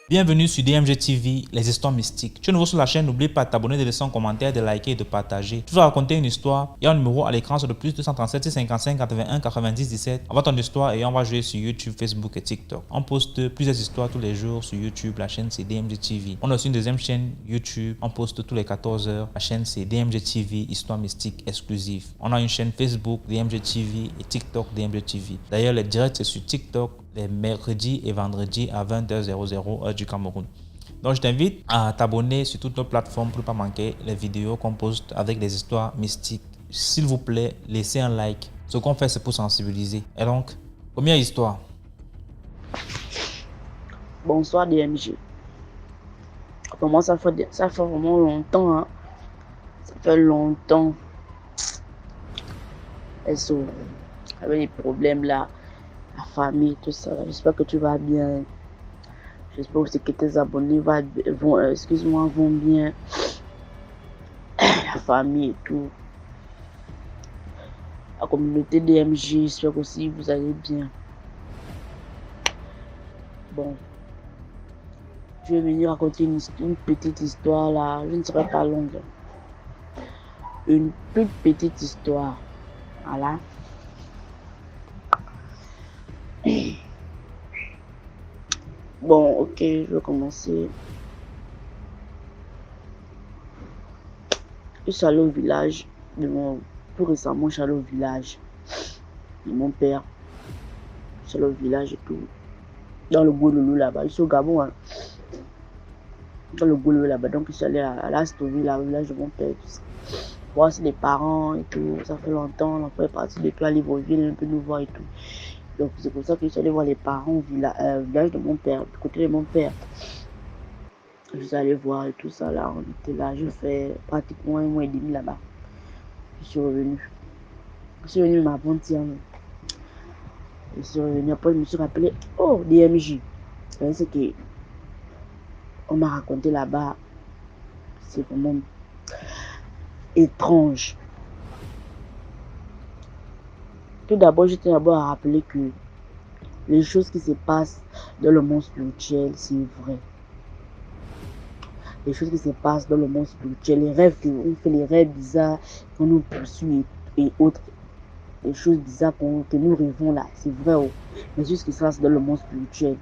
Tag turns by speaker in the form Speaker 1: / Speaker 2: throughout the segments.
Speaker 1: Bienvenue sur DMG TV, les histoires mystiques. Tu es nouveau sur la chaîne, n'oublie pas de t'abonner, de laisser un commentaire, de liker et de partager. Tu vas raconter une histoire, il y a un numéro à l'écran sur le plus 237 655 81 90 17. Envoie ton histoire et on va jouer sur YouTube, Facebook et TikTok. On poste plusieurs histoires tous les jours sur YouTube, la chaîne c'est DMG TV. On a aussi une deuxième chaîne YouTube, on poste tous les 14 heures. La chaîne c'est DMG TV, histoire mystique exclusive. On a une chaîne Facebook DMG TV et TikTok DMG TV. D'ailleurs les directs c'est sur TikTok les mercredis et vendredis à 20h00 heure du Cameroun. Donc je t'invite à t'abonner sur toutes nos plateformes pour ne pas manquer les vidéos qu'on poste avec des histoires mystiques. S'il vous plaît, laissez un like. Ce qu'on fait, c'est pour sensibiliser. Et donc, première histoire.
Speaker 2: Bonsoir DMG. Pour moi, ça fait vraiment longtemps. Hein. Ça fait longtemps. Avec les problèmes là, la famille, tout ça. J'espère que tu vas bien. J'espère aussi que tes abonnés vont bien. La famille et tout. La communauté DMG, j'espère aussi que vous allez bien. Bon. Je vais venir raconter une petite histoire là. Je ne serai pas longue. Une toute petite histoire. Voilà. Bon, ok, je vais commencer. Je suis allé au village tout récemment, je suis allé au village de mon père. Je suis allé au village et tout. Dans le Gololo là-bas. Je suis au Gabon. Hein. Dans le Gololo là-bas. Donc, je suis allé à la Stovie, là, au village de mon père. Tout ça. Voir aussi les parents et tout. Ça fait longtemps. L'enfant est parti depuis à Libreville, un peu nous voir et tout. Donc, c'est pour ça que je suis allé voir les parents au village de mon père, du côté de mon père. Je suis allé voir et tout ça là. On était là. Je fais pratiquement 1 mois et demi là-bas. Je suis revenu. Je suis revenu m'aventir. Je suis revenu. Après, je me suis rappelé. Oh, DMJ. C'est que on m'a raconté là-bas. C'est vraiment étrange. Tout d'abord, je tiens d'abord à rappeler que les choses qui se passent dans le monde spirituel, c'est vrai. Les choses qui se passent dans le monde spirituel, les rêves qu'on fait, les rêves bizarres qu'on nous poursuit et autres, les choses bizarres que nous rêvons là, c'est vrai. Oh. Mais ce qui se passe dans le monde spirituel,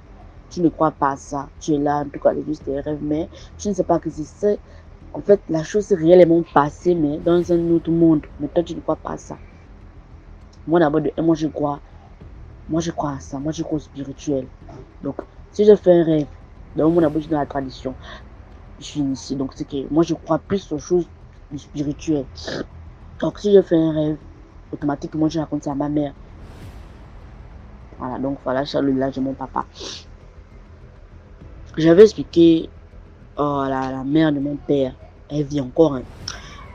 Speaker 2: tu ne crois pas à ça. Tu es là, en tout cas, c'est juste des rêves, mais tu ne sais pas que c'est ça. En fait, la chose est réellement passée, mais dans un autre monde. Mais toi, tu ne crois pas à ça. Moi, d'abord, moi, je crois à ça. Moi, je crois au spirituel. Donc, si je fais un rêve, dans mon abonnement dans la tradition, je suis initié. Donc, c'est que moi, je crois plus aux choses du spirituel. Donc, si je fais un rêve, automatiquement, je raconte ça à ma mère. Voilà, donc voilà, je suis le village de mon papa. J'avais expliqué la mère de mon père. Elle vit encore. Hein.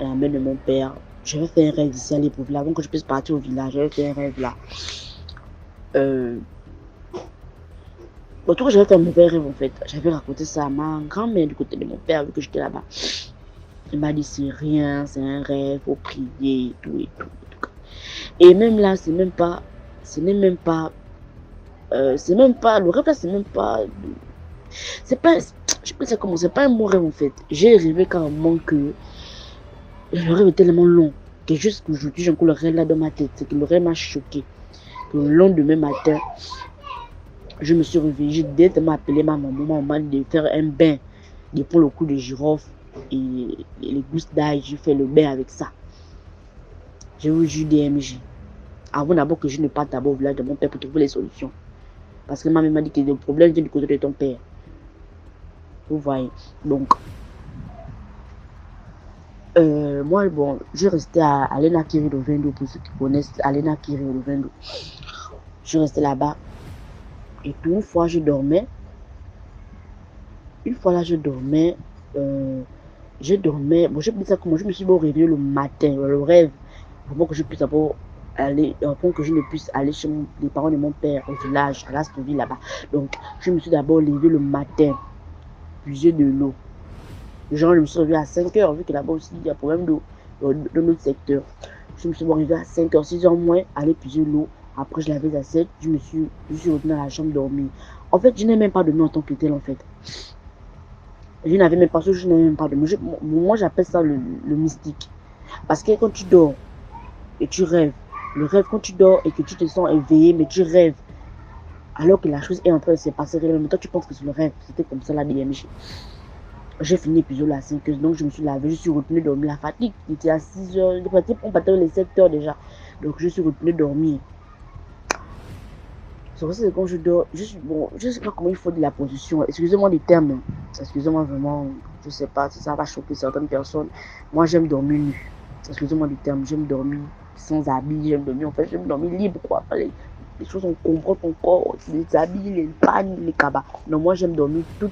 Speaker 2: La mère de mon père. J'avais fait un rêve ici à Libreville. Avant que je puisse partir au village, j'avais fait un rêve là. En tout cas, j'avais fait un mauvais rêve en fait. J'avais raconté ça à ma grand-mère du côté de mon père, vu que j'étais là-bas. Elle m'a dit c'est rien, c'est un rêve, faut prier et tout et tout. Et même là, le rêve là, c'est même pas, je sais pas comment, c'est pas un bon rêve en fait. J'ai rêvé carrément que le rêve est tellement long que jusqu'aujourd'hui, j'ai encore le rêve là dans ma tête. C'est que le rêve m'a choqué. Que le lendemain matin, je me suis réveillée, j'ai directement appelé ma maman m'a dit de faire un bain, de prendre le coup de girofle et les gousses d'ail, j'ai fait le bain avec ça. J'ai eu du DMJ. Avant d'abord que je ne parte d'abord au village de mon père pour trouver les solutions. Parce que ma mère m'a dit que le problème vient du côté de ton père. Vous voyez. Donc, moi, bon, je restais à Alena Kiri de Vendo, pour ceux qui connaissent Alena Kiri de Vendo. Je restais là-bas. Et puis une fois, je dormais. Une fois là, je dormais. Bon, je me dis ça comment je me suis réveillé le matin, le rêve. Pour que je puisse d'abord aller, pour que je ne puisse aller chez les parents de mon père au village, à la Stovie là-bas. Donc, je me suis d'abord levé le matin, puiser de l'eau. Genre, je me suis réveillé à 5h, vu que là-bas aussi, il y a problème d'eau dans notre secteur. Je me suis réveillé à 5h, 6h moins, aller puiser l'eau Après, je l'avais à 7. Je suis retournée à la chambre dormir. En fait, je n'ai même pas dormi en tant que tel, en fait. Je n'avais même pas, je n'avais même pas dormi. Moi, j'appelle ça le mystique. Parce que quand tu dors et tu rêves, le rêve quand tu dors et que tu te sens éveillé, mais tu rêves, alors que la chose est en train de se passer réellement, toi tu penses que c'est le rêve. C'était comme ça la DMG. J'ai fini l'épisode à 5 heures, donc je me suis lavé, je suis retournée dormir. La fatigue, il était à 6 heures, on partait les 7 heures déjà. Donc je suis retournée dormir. C'est pour ça que quand je dors, bon, je sais pas comment il faut dire la position. Excusez-moi les termes. Excusez-moi vraiment, je sais pas si ça va choquer certaines personnes. Moi j'aime dormir nu. Excusez-moi les termes, j'aime dormir sans habits, j'aime dormir, en fait, j'aime dormir libre quoi. Les choses on comprend ton corps, les habits, les pagnes, les cabas. Non, moi j'aime dormir tout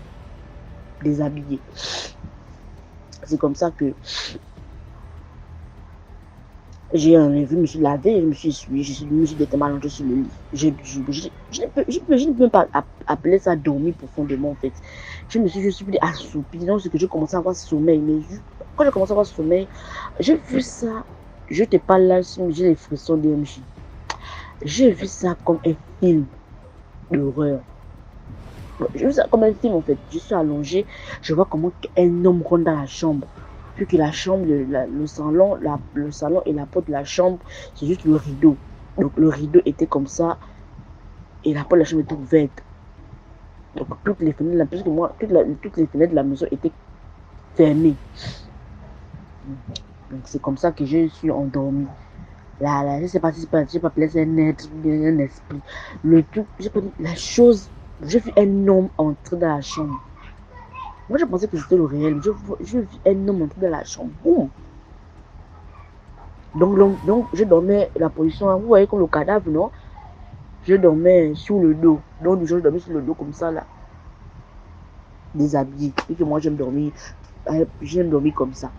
Speaker 2: déshabillé. C'est comme ça que j'ai enlevé, je me suis lavé, je me suis essuyé, je me suis directement allongé sur le lit. Je ne peux pas appeler ça dormir profondément en fait. Je suis plus assoupi, donc c'est que je commençais à avoir sommeil. Mais quand j'ai commencé à avoir sommeil, j'ai vu ça, je te parle là, j'ai les frissons DMJ. J'ai vu ça comme un film d'horreur. J'ai vu ça comme un film en fait. Je suis allongé, je vois comment un homme rentre dans la chambre. Vu que la chambre, le salon et la porte de la chambre, c'est juste le rideau. Donc le rideau était comme ça et la porte de la chambre était ouverte. Donc toutes les fenêtres, parce que moi, toutes les fenêtres de la maison étaient fermées. Donc c'est comme ça que je suis endormi. Là, je ne sais pas si c'est pas plaisir un être, un esprit. Le truc, j'ai pas dit, la chose, j'ai vu un homme entrer dans la chambre. Moi, je pensais que c'était le réel. Je vis un homme entrer dans la chambre. Boum. Donc, je dormais la position, vous voyez comme le cadavre, non? Je dormais sur le dos. Donc, je dormais sur le dos comme ça, là. Déshabillé. Et que moi, j'aime dormir comme ça.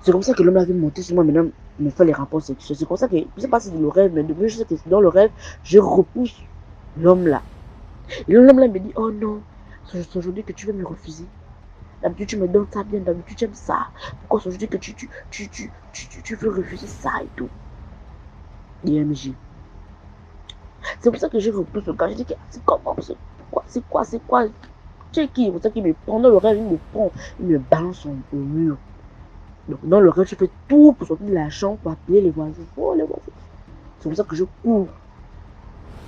Speaker 2: C'est comme ça que l'homme avait monté sur moi, maintenant, me fait les rapports sexuels. C'est comme ça que, je ne sais pas si c'est le rêve, mais je sais que dans le rêve, je repousse l'homme là. Et l'homme là me dit, oh non, c'est aujourd'hui que tu veux me refuser. D'habitude, tu me donnes ça bien, d'habitude, tu aimes ça. Pourquoi c'est aujourd'hui que tu veux refuser ça et tout? DMJ. C'est pour ça que je repousse le gars. Je dis que c'est comment? C'est quoi? Tu sais qui? C'est pour ça qu'il me prend dans le rêve, il me prend, il me balance au mur. Donc, dans le rêve, je fais tout pour sortir de la chambre, pour appeler les voisins. Oh, les voisins. C'est pour ça que je cours.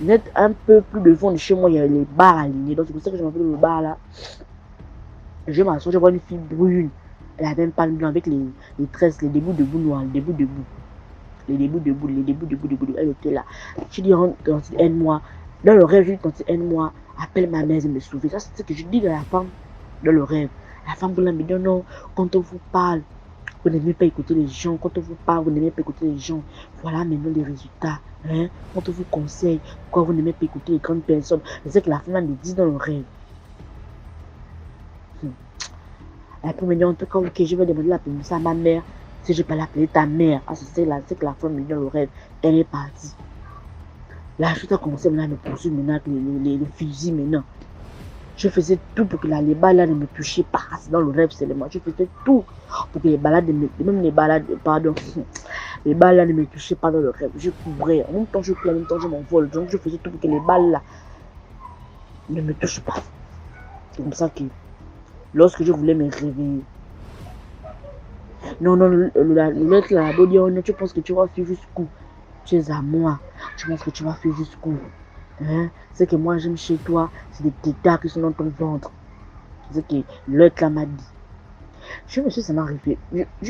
Speaker 2: Net un peu plus devant de chez moi, il y a les bars alignés. Donc, c'est pour ça que je m'appelle le bar là. Je m'assois, je vois une fille brune. Elle avait un palme blanc avec les tresses, les débuts de boue noirs, les débuts de boue. Les débuts de boue. Elle était là. Je dis, quand aide-moi. Dans le rêve, je dis, quand aide-moi, appelle ma mère, elle me sauver. Ça, c'est ce que je dis à la femme dans le rêve. La femme me dit, non, quand on vous parle, vous n'aimez pas écouter les gens. Quand on vous parle, vous n'aimez pas écouter les gens. Voilà maintenant les résultats. Hein? Quand on vous conseille, pourquoi vous n'aimez pas écouter les grandes personnes. C'est ce que la femme me dit dans le rêve. Elle peut me dire en tout cas, ok, je vais demander la permission à ma mère. Si je peux l'appeler ta mère. Ah, c'est que la femme me dit dans le rêve. Elle est partie. La chose a commencé maintenant à me poursuivre maintenant avec les fusils maintenant. Je faisais tout pour que les balades ne me touchaient pas. C'est dans le rêve seulement. Je faisais tout pour que les balades, même les balades, pardon, les balles là ne me touchaient pas dans le rêve. Je couvrais. En même temps, je couvrais, en même temps, je m'envole. Donc, je faisais tout pour que les balles là ne me touchent pas. C'est comme ça que, lorsque je voulais me réveiller, non, l'autre là, tu penses que tu vas faire jusqu'où? Tu es à moi. Tu penses que tu vas faire jusqu'où? Hein? C'est que moi, j'aime chez toi, c'est des tétards qui sont dans ton ventre. C'est que l'autre là m'a dit. Je me suis, ça m'a réveillé.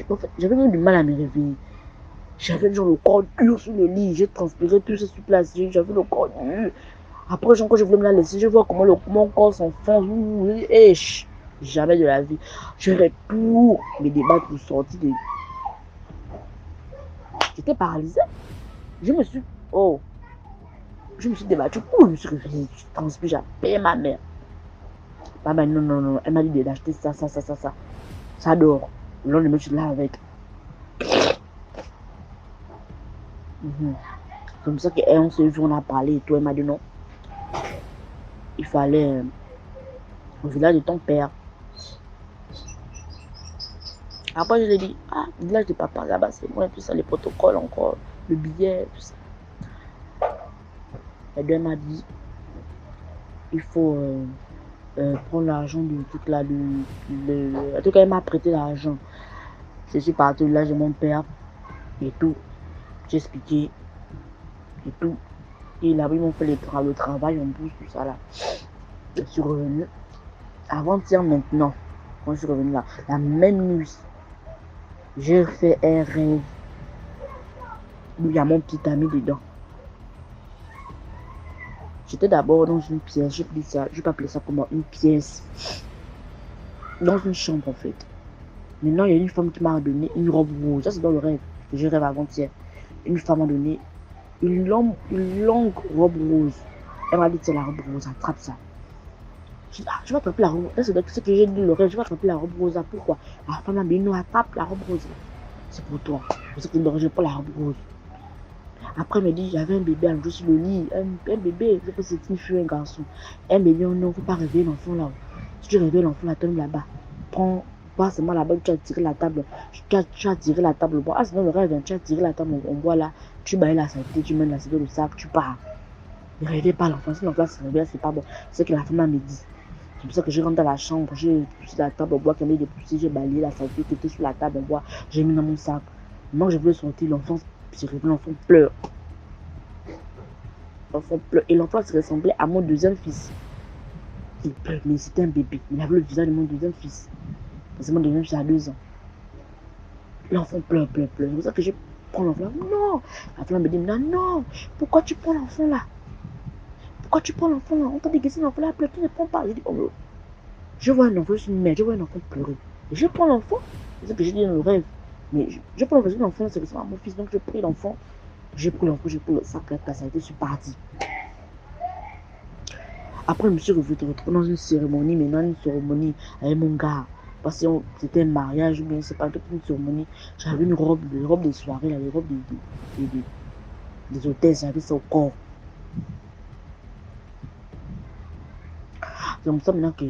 Speaker 2: En fait, j'avais même du mal à me réveiller. J'avais genre le corps dur sur le lit. J'ai transpiré tout ce sur place. J'avais le corps dur. Après, quand je voulais me la laisser, je vois comment mon corps s'enfonce. Et jamais de la vie. Je vais tout me débattre pour sortir de. J'étais paralysée. Je me suis. Oh. Je me suis débattue. Je me suis réveillée. Je transpire. J'appelle ma mère. Maman, non. Elle m'a dit d'acheter ça. Ça dort. Le lendemain, je suis là avec. C'est comme ça qu'on s'est vu, on a parlé et tout. Elle m'a dit non. Il fallait au village de ton père. Après, je lui ai dit, village de papa, là-bas, c'est moi, tout ça, les protocoles encore, le billet, tout ça. La deux m'a dit, il faut prendre l'argent du truc là. En tout cas, elle m'a prêté l'argent. Je suis parti là de mon père et tout. J'ai expliqué et tout. Et là, ils m'ont fait le travail en bourse, tout ça là. Je suis revenu. Avant-hier maintenant, quand je suis revenu là, la même nuit, j'ai fait un rêve où il y a mon petit ami dedans. J'étais d'abord dans une pièce, je vais pas appeler ça comme une pièce, dans une chambre en fait. Maintenant, il y a une femme qui m'a donné une robe rose. Ça, c'est dans le rêve que je rêve avant-hier. Une femme m'a donné une longue robe rose. Elle m'a dit, c'est la robe rose, attrape ça. Je dis, ah, je vais attraper la robe. Là, c'est ce que j'ai dit le rêve. Je vais attraper la robe rose. Pourquoi? La femme m'a dit, non, attrape la robe rose. C'est pour toi. Parce que je pas la robe rose. Après, elle me dit, j'avais un bébé allongé sur le lit. Un bébé, je sais pas si c'est une fille ou un garçon. Elle me dit, oh non, faut pas réveiller l'enfant là. Si tu réveilles l'enfant là, tombe là-bas. Prends, pas seulement là-bas, tu as tiré la table. Tu as tiré la table. Ah, c'est dans le rêve, tu as tiré la table, on voit là. Tu bailles la saleté, tu mets la saleté dans le sac, tu pars. Ne réveille pas l'enfant, si l'enfant se réveille, c'est pas bon. C'est ce que la femme m'a dit. C'est pour ça que je rentre dans la chambre, j'ai poussé la table au bois, qu'elle m'a dépoussé, j'ai balayé la saleté qui était sur la table au bois, j'ai mis dans mon sac. Maintenant que je voulais sortir, l'enfant se réveille, l'enfant pleure. L'enfant pleure. Et l'enfant se ressemblait à mon deuxième fils. Il pleure, mais c'était un bébé. Il avait le visage de mon deuxième fils. Parce que mon deuxième fils a 2 ans. L'enfant pleure. C'est pour ça que je prends l'enfant. Non. La femme me dit, non, pourquoi tu prends l'enfant là? Pourquoi tu prends l'enfant là? On t'a dit que si l'enfant là pleure, tu ne prends pas. Je dis, oh, je vois un enfant, je suis une mère, je vois un enfant pleurer. Et je prends l'enfant. C'est ce que j'ai dit dans le rêve. Mais je prends l'enfant, c'est ressemble à mon fils. Donc je prie l'enfant. J'ai pris l'enfant, j'ai pris le sac, la saleté, je suis parti. Après, je me suis retrouvé dans une cérémonie, maintenant une cérémonie avec mon gars. Parce que c'était un mariage, ou bien c'est pas une cérémonie. J'avais une robe de soirée, là, les robes des hôtesses, j'avais ça au corps. C'est comme ça maintenant que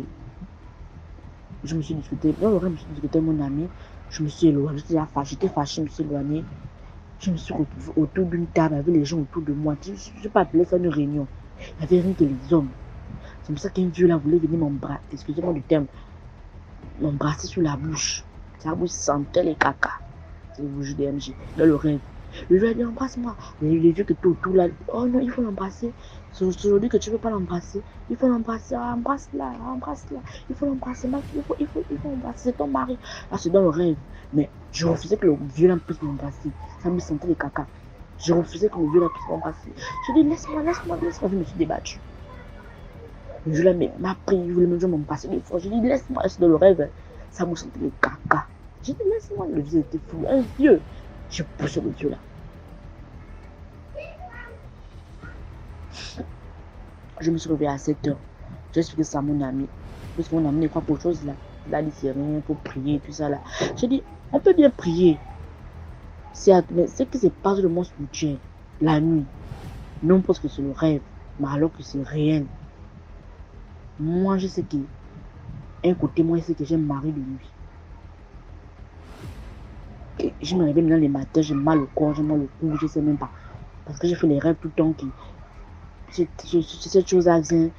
Speaker 2: je me suis discuté. Dans le rêve, je me suis discuté avec mon ami. Je me suis éloigné, j'étais fâché, je me suis éloigné. Je me suis retrouvé autour d'une table avec les gens autour de moi. Je ne vais pas appeler ça une réunion. Il n'y avait rien que les hommes. C'est pour ça qu'un vieux là voulait venir m'embrasser. Excusez-moi du terme. M'embrasser sur la bouche. Sa bouche sentait les caca. C'est le bouche DMG. Dans le rêve. Le vieux a dit embrasse-moi. Les vieux qui étaient autour là. Oh non, il faut l'embrasser. C'est aujourd'hui que tu ne veux pas l'embrasser. Il faut l'embrasser. Ah, embrasse-la. Embrasse-la. Il faut l'embrasser. Il faut l'embrasser. C'est ton mari. Ah, c'est dans le rêve. Mais je refusais que le vieux là puisse m'embrasser. Ça me sentait les caca. Je refusais que le vieux là puisse m'embrasser. Je dis laisse-moi. Je me suis débattue. Le vieux là m'a pris. Il voulait me m'embrasser deux fois. Je dis laisse-moi. C'est dans le rêve. Ça me sentait les caca. Je dis laisse-moi. Le vieux était fou. Un vieux. Je pousse le vieux là. Je me suis réveillée à 7h. J'ai expliqué ça à mon ami. Parce que mon ami ne croit pas aux choses là. Il a dit c'est rien pour prier, tout ça là. J'ai dit, on peut bien prier. Mais ce qui se passe le monde spirituel, la nuit, non parce que c'est le rêve, mais alors que c'est réel. Moi, je sais que, un côté, moi, je sais que j'ai marre de nuit. Et je me réveille maintenant les matins, j'ai mal au corps, j'ai mal au cou, je sais même pas. Parce que j'ai fait les rêves tout le temps qui. Cette chose-là vient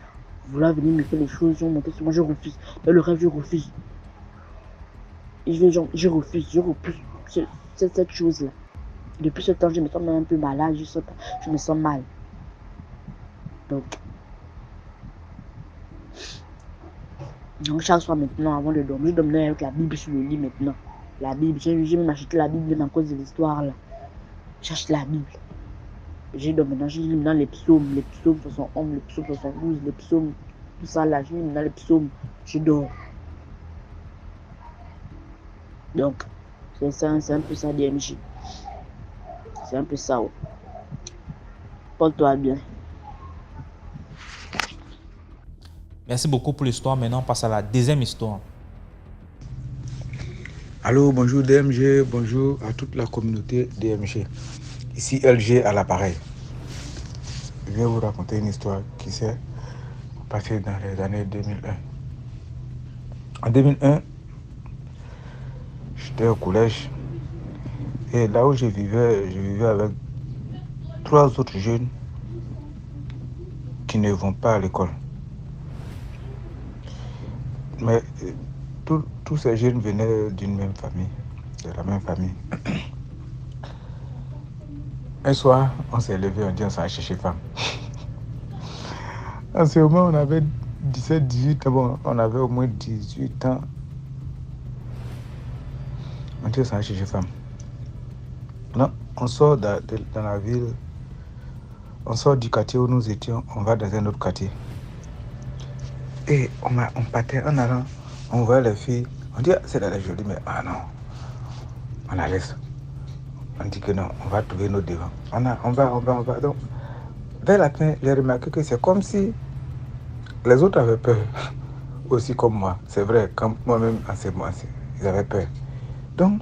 Speaker 2: vouloir venir me faire les choses, monter sur moi, je refuse. Dans le rêve, je refuse. Et je refuse cette chose-là. Depuis ce temps, je me sens même un peu malade, je me sens mal. Donc chaque soir maintenant, avant de dormir, je dormais avec la Bible sur le lit maintenant. La Bible, j'ai même acheté la Bible à cause de l'histoire là. J'achète la Bible. J'ai lis maintenant les psaumes 71, les psaumes 72, les psaumes, tout ça là, j'ai lis maintenant les psaumes, je dors. Donc, c'est un peu ça DMJ. C'est un peu ça. Ouais. Porte-toi bien.
Speaker 1: Merci beaucoup pour l'histoire. Maintenant, on passe à la deuxième histoire.
Speaker 3: Allô, bonjour DMG, bonjour à toute la communauté DMG. Ici LG à l'appareil. Je vais vous raconter une histoire qui s'est passée dans les années 2001. En 2001, j'étais au collège et là où je vivais avec 3 autres jeunes qui ne vont pas à l'école. Mais tous ces jeunes venaient d'une même famille, de la même famille. Un soir, on s'est levé, on dit on s'en chercher femme. En ce moment, on avait 17, 18 ans, bon, on avait au moins 18 ans. On dit on s'en chercher femme. Non, on sort dans la ville, on sort du quartier où nous étions, on va dans un autre quartier. Et on partait en allant, on voit les filles, on dit c'est la jolie, mais ah non, on la laisse. On dit que non, on va trouver nos devants. On va. Donc, vers la fin, j'ai remarqué que c'est comme si les autres avaient peur, aussi comme moi. C'est vrai, quand moi-même, en ce moment, ils avaient peur. Donc,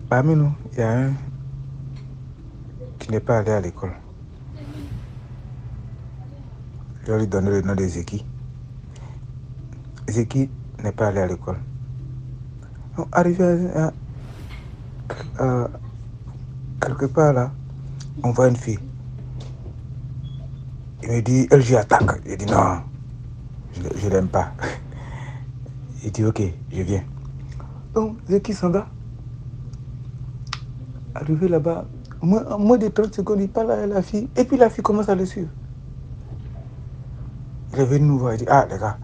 Speaker 3: parmi nous, il y a un qui n'est pas allé à l'école. Je vais lui donner le nom de Zeki. Zeki n'est pas allé à l'école. Donc, arrivé à quelque part là, on voit une fille. Il me dit, LG attaque. Il dit non, je l'aime pas. Il dit ok, je viens. Donc, Zeki s'en va. Arrivé là-bas, moins de 30 secondes, il parle à la fille. Et puis la fille commence à le suivre. Il est venu nous voir, il dit, ah les gars,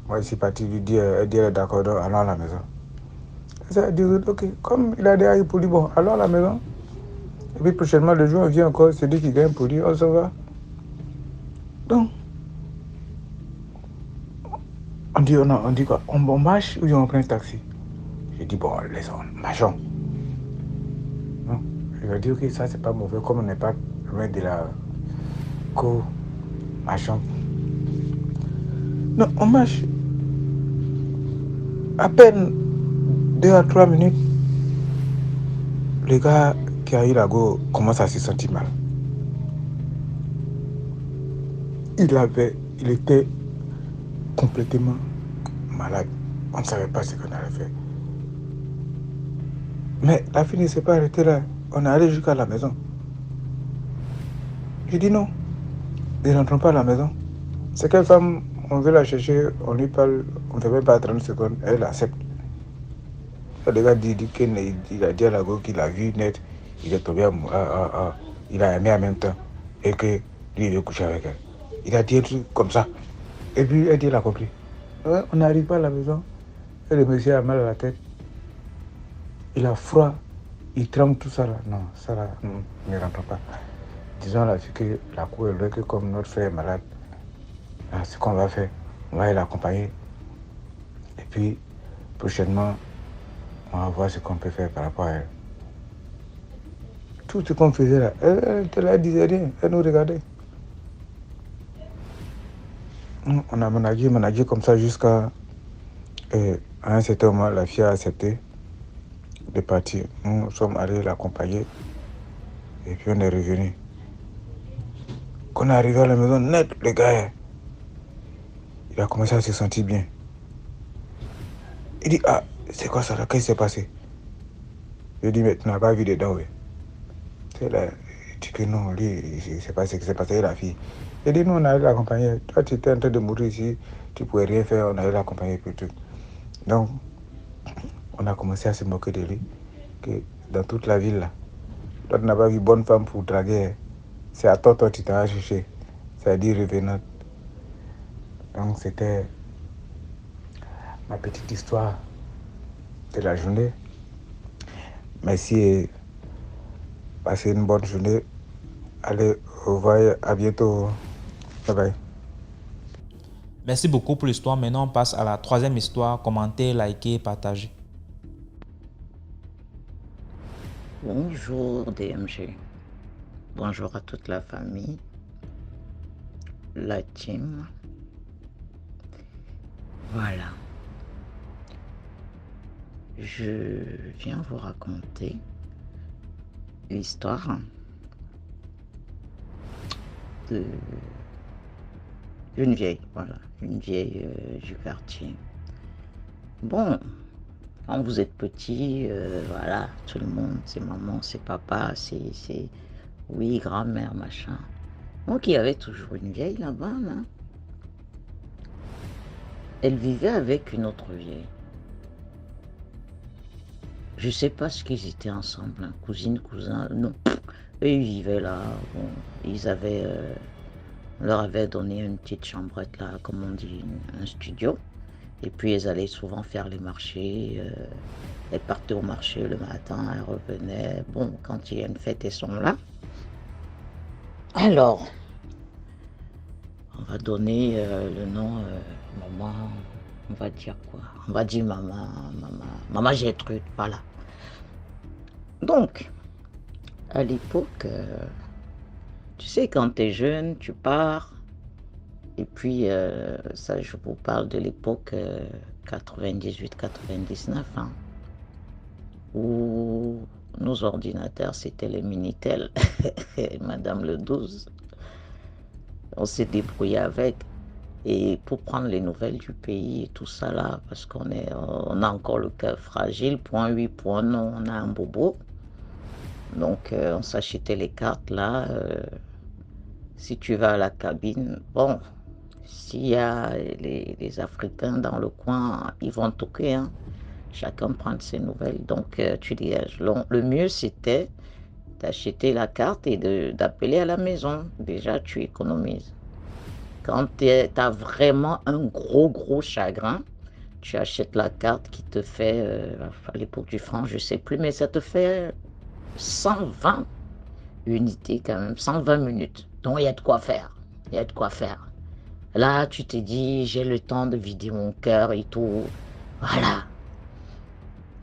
Speaker 3: moi je suis parti lui dire, elle dit d'accord, donc allons à la maison. Elle dit, ok, comme il a déjà pour lui, bon, allons à la maison. Et puis prochainement, le jour on vient encore, c'est lui qui gagne pour lui, on s'en va. Donc, on dit quoi? On marche ou on prend un taxi? J'ai dit, bon, laissons, marchons. Non, il a dit, ok, ça c'est pas mauvais, comme on n'est pas loin de la cour, marchons. Non, on marche. À peine 2 à 3 minutes, le gars qui a eu la go commence à se sentir mal. Il était complètement malade. On ne savait pas ce qu'on allait faire. Mais la fille ne s'est pas arrêtée là. On est allé jusqu'à la maison. J'ai dit non, ne rentrons pas à la maison. C'est quelle femme, on veut la chercher, on lui parle, on ne fait même pas 30 secondes, elle accepte. Le gars dit qu'il a dit à la go qu'il a vu net, il est tombé il a aimé en même temps et que lui il veut coucher avec elle. Il a dit un truc comme ça. Et puis elle dit il a compris. Ouais, on n'arrive pas à la maison. Et le monsieur a mal à la tête. Il a froid. Il tremble tout ça là. Non, ça là, non, ne rentre pas. Disons la fille que la cour est loin, que comme notre frère est malade, là, ce qu'on va faire, on va l'accompagner. Et puis, prochainement, on va voir ce qu'on peut faire par rapport à elle. Tout ce qu'on faisait là, elle ne disait rien, elle nous regardait. On a managé comme ça jusqu'à un certain moment, la fille a accepté de partir. Nous sommes allés l'accompagner et puis on est revenu. Quand on est arrivé à la maison, net, le gars, il a commencé à se sentir bien. Il dit, ah, c'est quoi ça là? Qu'est-ce qui s'est passé? Je dis, mais tu n'as pas vu dedans, oui. C'est là, il dit que non, lui, il ne sait pas ce qui s'est passé, la fille. Il dit, nous, on allait l'accompagner. Toi, tu étais en train de mourir ici, tu ne pouvais rien faire, on allait l'accompagner pour tout. Donc, on a commencé à se moquer de lui, que dans toute la ville, là, toi, tu n'as pas vu bonne femme pour draguer. C'est à toi, tu t'en vas chercher. Ça dit revenante. Donc, c'était ma petite histoire de la journée. Merci et passez une bonne journée. Allez, au revoir, à bientôt. Bye bye.
Speaker 1: Merci beaucoup pour l'histoire. Maintenant, on passe à la troisième histoire. Commentez, likez, partagez.
Speaker 2: Bonjour DMG. Bonjour à toute la famille, la team. Voilà. Je viens vous raconter l'histoire d'une vieille, voilà, une vieille du quartier. Bon, quand vous êtes petit, voilà, tout le monde, c'est maman, c'est papa, c'est oui, grand-mère, machin.
Speaker 4: Donc il y avait toujours une vieille là-bas, là. Elle vivait avec une autre vieille. Je ne sais pas ce qu'ils étaient ensemble, hein. Cousine, cousin, non. Eux, ils vivaient là. Bon, on leur avait donné une petite chambrette là, comme on dit, un studio. Et puis, elles allaient souvent faire les marchés. Elles partaient au marché le matin, elles revenaient. Bon, quand il y a une fête, elles sont là. Alors, on va donner le nom maman. On va dire quoi? On va dire maman Gertrude, voilà. Donc, à l'époque, tu sais, quand tu es jeune, tu pars. Et puis, ça, je vous parle de l'époque 98-99, hein, où nos ordinateurs, c'était les Minitel, Madame le 12. On s'est débrouillé avec. Et pour prendre les nouvelles du pays et tout ça là, parce on a encore le cœur fragile, point oui, point non, on a un bobo. Donc on s'achetait les cartes là. Si tu vas à la cabine, bon, s'il y a les Africains dans le coin, ils vont toquer, hein. Chacun prend ses nouvelles. Donc tu dis, le mieux c'était d'acheter la carte et d'appeler à la maison. Déjà tu économises. Quand tu as vraiment un gros chagrin, tu achètes la carte qui te fait, à l'époque du franc, je ne sais plus, mais ça te fait 120 unités quand même, 120 minutes. Donc il y a de quoi faire, il y a de quoi faire. Là, tu te dis, j'ai le temps de vider mon cœur et tout, voilà.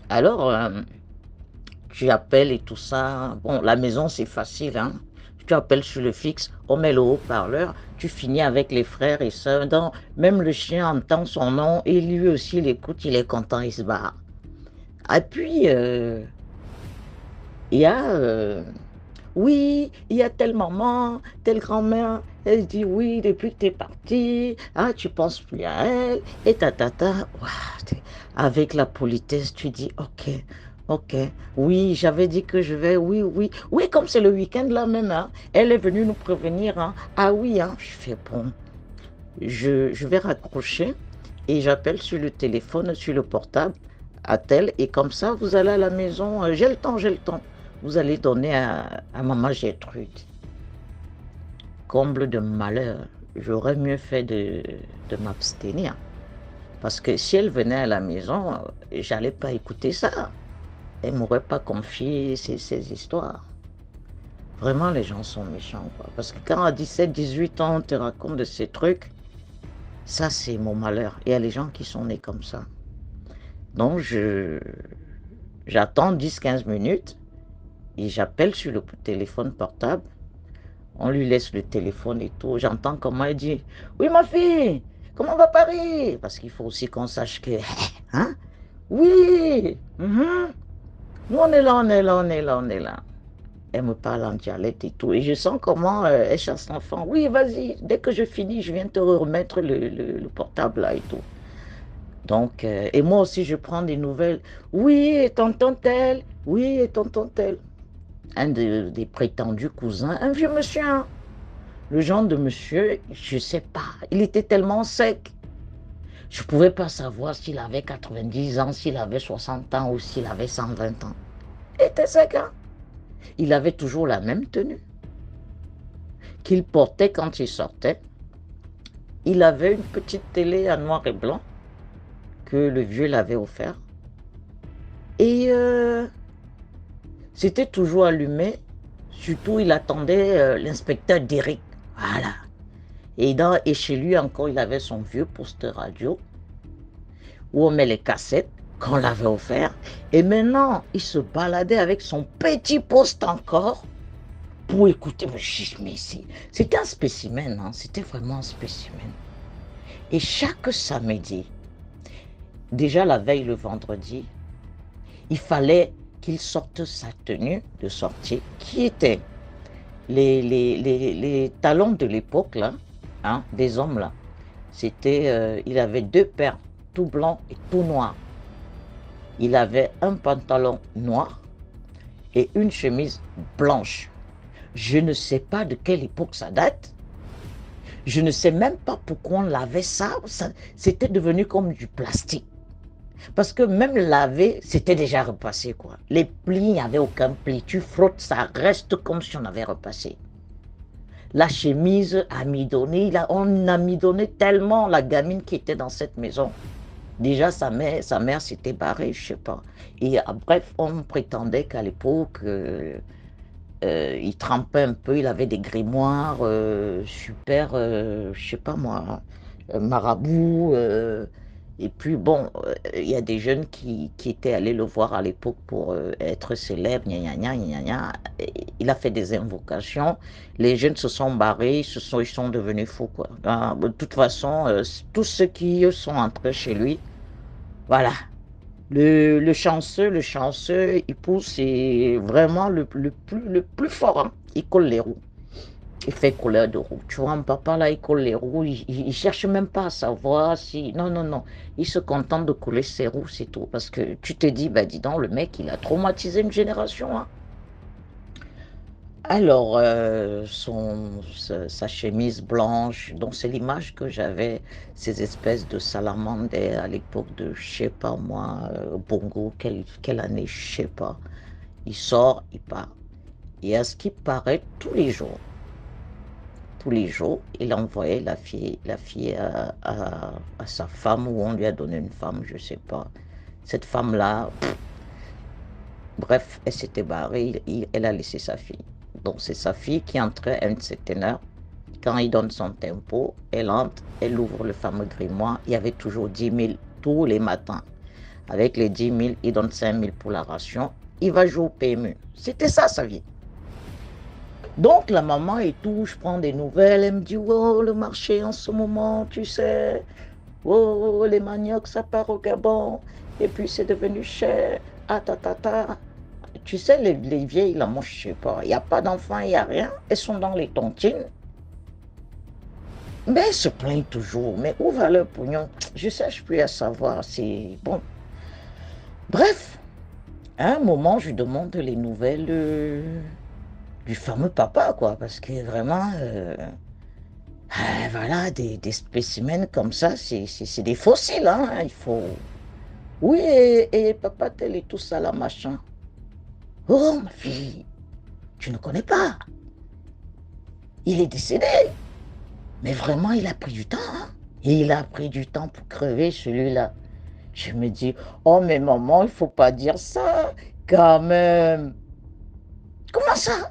Speaker 4: Alors, tu appelles et tout ça. Bon, la maison, c'est facile, hein. Tu appelles sur le fixe, on met le haut-parleur, tu finis avec les frères et sœurs. Même le chien entend son nom et lui aussi, il écoute, il est content, il se barre. Et puis, il y a... oui, il y a telle maman, telle grand-mère, elle dit oui, depuis que tu es parti, ah, tu penses plus à elle, et avec la politesse, tu dis ok, ok, oui, j'avais dit que je vais, oui, comme c'est le week-end là même, hein, elle est venue nous prévenir, hein, ah oui, hein, je fais bon, je vais raccrocher et j'appelle sur le téléphone, sur le portable, à tel, et comme ça, vous allez à la maison, j'ai le temps. Vous allez donner à maman Gertrude. Comble de malheur, j'aurais mieux fait de m'abstenir. Parce que si elle venait à la maison, j'allais pas écouter ça. Elle m'aurait pas confié ces histoires. Vraiment, les gens sont méchants, quoi. Parce que quand à 17, 18 ans, on te raconte de ces trucs, ça, c'est mon malheur. Il y a les gens qui sont nés comme ça. Donc, j'attends 10, 15 minutes. Et j'appelle sur le téléphone portable. On lui laisse le téléphone et tout. J'entends comment elle dit « Oui, ma fille, comment va Paris ?» Parce qu'il faut aussi qu'on sache que... Hein? Oui, nous on est là. Elle me parle en dialecte et tout. Et je sens comment elle chasse l'enfant. « Oui, vas-y, dès que je finis, je viens te remettre le portable là et tout. » Donc, et moi aussi, je prends des nouvelles. « Oui, et tonton tel. Oui, et tonton tel. » Un des prétendus cousins, un vieux monsieur, hein. Le genre de monsieur, je ne sais pas, il était tellement sec. Je ne pouvais pas savoir s'il avait 90 ans, s'il avait 60 ans ou s'il avait 120 ans. Il était sec, hein. Il avait toujours la même tenue qu'il portait quand il sortait. Il avait une petite télé en noir et blanc que le vieux l'avait offert. Et c'était toujours allumé. Surtout, il attendait l'inspecteur Derrick. Voilà. Et chez lui encore, il avait son vieux poste radio où on met les cassettes qu'on l'avait offert. Et maintenant, il se baladait avec son petit poste encore pour écouter. Mais c'était un spécimen, hein. C'était vraiment un spécimen. Et chaque samedi, déjà la veille le vendredi, il fallait qu'il sorte sa tenue de sortie, qui était les talons de l'époque, là, hein, des hommes, là. C'était, il avait 2 paires, tout blanc et tout noir. Il avait un pantalon noir et une chemise blanche. Je ne sais pas de quelle époque ça date. Je ne sais même pas pourquoi on lavait ça. C'était devenu comme du plastique. Parce que même laver, c'était déjà repassé, quoi. Les plis, il n'y avait aucun pli. Tu frottes, ça reste comme si on avait repassé. La chemise amidonnée, on amidonnait tellement la gamine qui était dans cette maison. Déjà, sa mère s'était barrée, je sais pas. Et bref, on prétendait qu'à l'époque, il trempait un peu, il avait des grimoires super, je sais pas moi, marabout. Et puis bon, il y a des jeunes qui étaient allés le voir à l'époque pour être célèbres, gna gna gna gna gna. Il a fait des invocations, les jeunes se sont barrés, ils sont devenus fous, quoi. De toute façon, tous ceux qui sont entrés chez lui, voilà. Le chanceux, il pousse, c'est vraiment le plus fort, hein. Il colle les roues. Il fait couleur de roue. Tu vois, mon papa, là, il colle les roues. Il cherche même pas à savoir si... Non, non, non. Il se contente de coller ses roues, c'est tout. Parce que tu te dis, bah dis donc, le mec, il a traumatisé une génération, hein. Alors, sa chemise blanche, donc c'est l'image que j'avais, ces espèces de salamandres à l'époque de, je sais pas moi, Bongo, quelle année, je sais pas. Il sort, il part. Et à ce qui paraît, tous les jours, il envoyait la fille à sa femme, ou on lui a donné une femme, je sais pas. Cette femme-là, bref, elle s'était barrée, elle a laissé sa fille. Donc c'est sa fille qui entrait à une certaine heure. Quand il donne son tempo, elle entre, elle ouvre le fameux grimoire. Il y avait toujours 10 000 tous les matins. Avec les 10 000, il donne 5 000 pour la ration. Il va jouer au PMU. C'était ça sa vie. Donc la maman et tout, je prends des nouvelles. Elle me dit, oh, le marché en ce moment, tu sais. Oh, les maniocs, ça part au Gabon. Et puis c'est devenu cher. Ah, ta, ta, ta. Tu sais, les vieilles, là, moi, je sais pas. Il n'y a pas d'enfants, il n'y a rien. Elles sont dans les tontines. Mais elles se plaignent toujours. Mais où va leur pognon? Je ne cherche plus à savoir. C'est bon. Bref, à un moment, je demande les nouvelles du fameux papa, quoi. Parce que vraiment, voilà, des spécimens comme ça, c'est des fossiles, hein. Il faut... Oui, et papa tel et tout ça, là, machin. Oh, ma fille, tu ne connais pas. Il est décédé. Mais vraiment, il a pris du temps, hein. Et il a pris du temps pour crever, celui-là. Je me dis, oh, mais maman, il ne faut pas dire ça, quand même. Comment ça?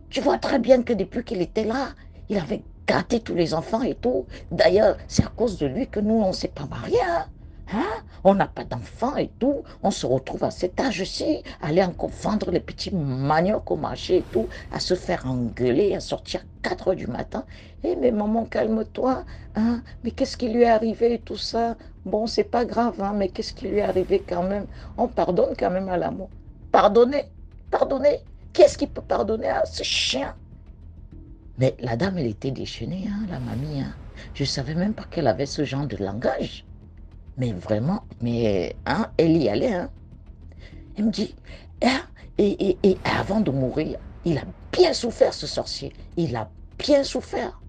Speaker 4: Tu vois très bien que depuis qu'il était là, il avait gâté tous les enfants et tout. D'ailleurs, c'est à cause de lui que nous, on ne s'est pas mariés, hein. Hein? On n'a pas d'enfants et tout. On se retrouve à cet âge-ci, aller encore vendre les petits maniocs au marché et tout, à se faire engueuler, à sortir 4 heures du matin. Eh mais maman, calme-toi, hein? Mais qu'est-ce qui lui est arrivé et tout ça? Bon, c'est pas grave, hein, mais qu'est-ce qui lui est arrivé quand même? On pardonne quand même à l'amour. Pardonner, pardonner. Qu'est-ce qui peut pardonner à ce chien? Mais la dame, elle était déchaînée, hein, la mamie, hein. Je ne savais même pas qu'elle avait ce genre de langage. Mais vraiment, mais hein, elle y allait, hein. Elle me dit, hein, et avant de mourir, il a bien souffert, ce sorcier. Il a bien souffert.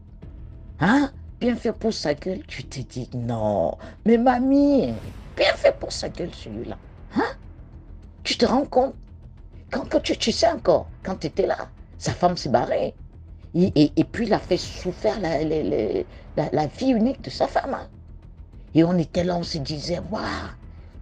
Speaker 4: Hein? Bien fait pour sa gueule. Tu t'es dit, non, mais mamie, bien fait pour sa gueule, celui-là. Hein? Tu te rends compte? Quand tu sais encore, quand tu étais là, sa femme s'est barrée. Et puis, il a fait souffrir la vie unique de sa femme, hein. Et on était là, on se disait, waouh,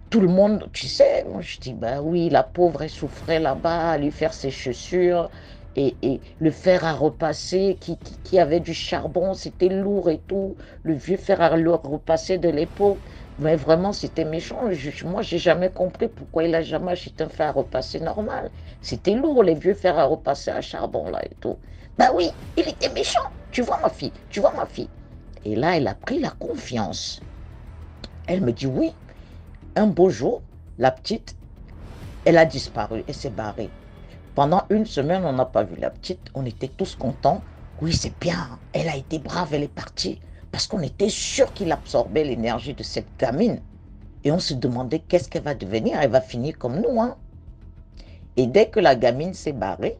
Speaker 4: tout le monde, tu sais, moi je dis, bah oui, la pauvre, elle souffrait là-bas, à lui faire ses chaussures, et le fer à repasser qui avait du charbon, c'était lourd et tout, le vieux fer à repasser de l'époque, mais vraiment c'était méchant. Moi j'ai jamais compris pourquoi il a jamais acheté un fer à repasser normal. C'était lourd, les vieux fers à repasser à charbon là et tout. Bah oui, il était méchant, tu vois ma fille, tu vois ma fille. Et là, elle a pris la confiance. Elle me dit oui. Un beau jour, la petite, elle a disparu, elle s'est barrée. Pendant une semaine, on n'a pas vu la petite, on était tous contents. Oui, c'est bien, elle a été brave, elle est partie. Parce qu'on était sûr qu'il absorbait l'énergie de cette gamine. Et on se demandait qu'est-ce qu'elle va devenir, elle va finir comme nous, hein. Et dès que la gamine s'est barrée,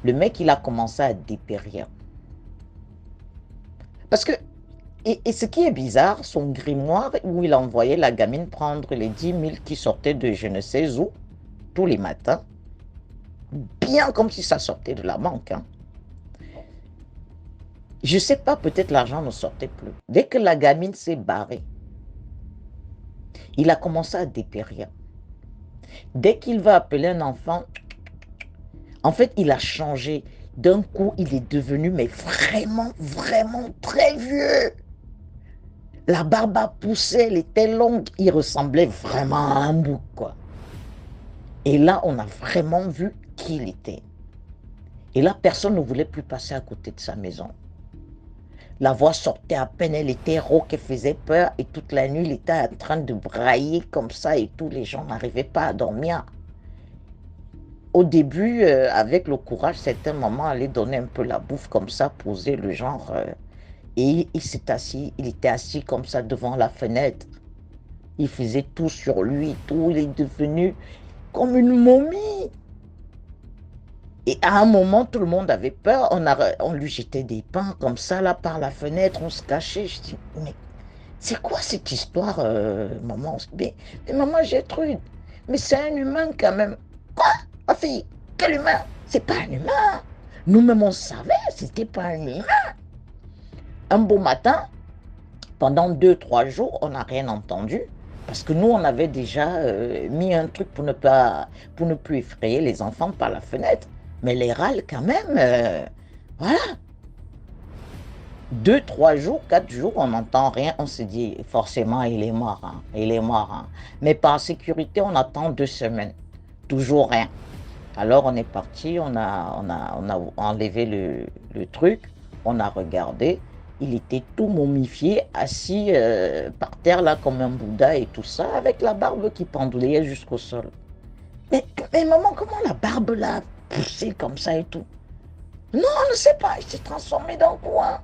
Speaker 4: Le mec, il a commencé à dépérir. Parce que, et ce qui est bizarre, son grimoire où il envoyait la gamine prendre les 10 000 qui sortaient de je ne sais où, tous les matins, bien comme si ça sortait de la banque. Hein. Je sais pas, peut-être l'argent ne sortait plus. Dès que la gamine s'est barrée, il a commencé à dépérir. Dès qu'il va appeler un enfant, en fait, il a changé. D'un coup, il est devenu, mais vraiment, vraiment très vieux. La barbe a poussé, elle était longue. Il ressemblait vraiment à un bouc, quoi. Et là, on a vraiment vu qui il était. Et là, personne ne voulait plus passer à côté de sa maison. La voix sortait à peine, elle était rauque, elle faisait peur. Et toute la nuit, il était en train de brailler comme ça et tous les gens n'arrivaient pas à dormir. Au début, avec le courage, certains mamans allaient donner un peu la bouffe comme ça, poser le genre. Et il s'est assis, il était assis comme ça devant la fenêtre. Il faisait tout sur lui, tout. Il est devenu comme une momie. Et à un moment, tout le monde avait peur. On lui jetait des pains comme ça, là, par la fenêtre. On se cachait. Je dis, mais c'est quoi cette histoire, maman? Mais maman Gertrude, mais c'est un humain quand même. Quoi? Ma fille, quel humain? C'est pas un humain. Nous-mêmes, on savait, c'était pas un humain. Un beau matin, pendant 2-3 jours, on n'a rien entendu. Parce que nous, on avait déjà mis un truc pour ne plus effrayer les enfants par la fenêtre. Mais les râles, quand même, voilà. 2-3 jours, 4 jours, on n'entend rien. On se dit, forcément, il est mort. Hein, il est mort. Hein. Mais par sécurité, on attend 2 semaines. Toujours rien. Alors, on est parti, on a enlevé le truc, on a regardé. Il était tout momifié, assis par terre, là, comme un Bouddha et tout ça, avec la barbe qui pendouillait jusqu'au sol. Mais maman, comment la barbe l'a poussé comme ça et tout? Non, on ne sait pas, il s'est transformé dans quoi?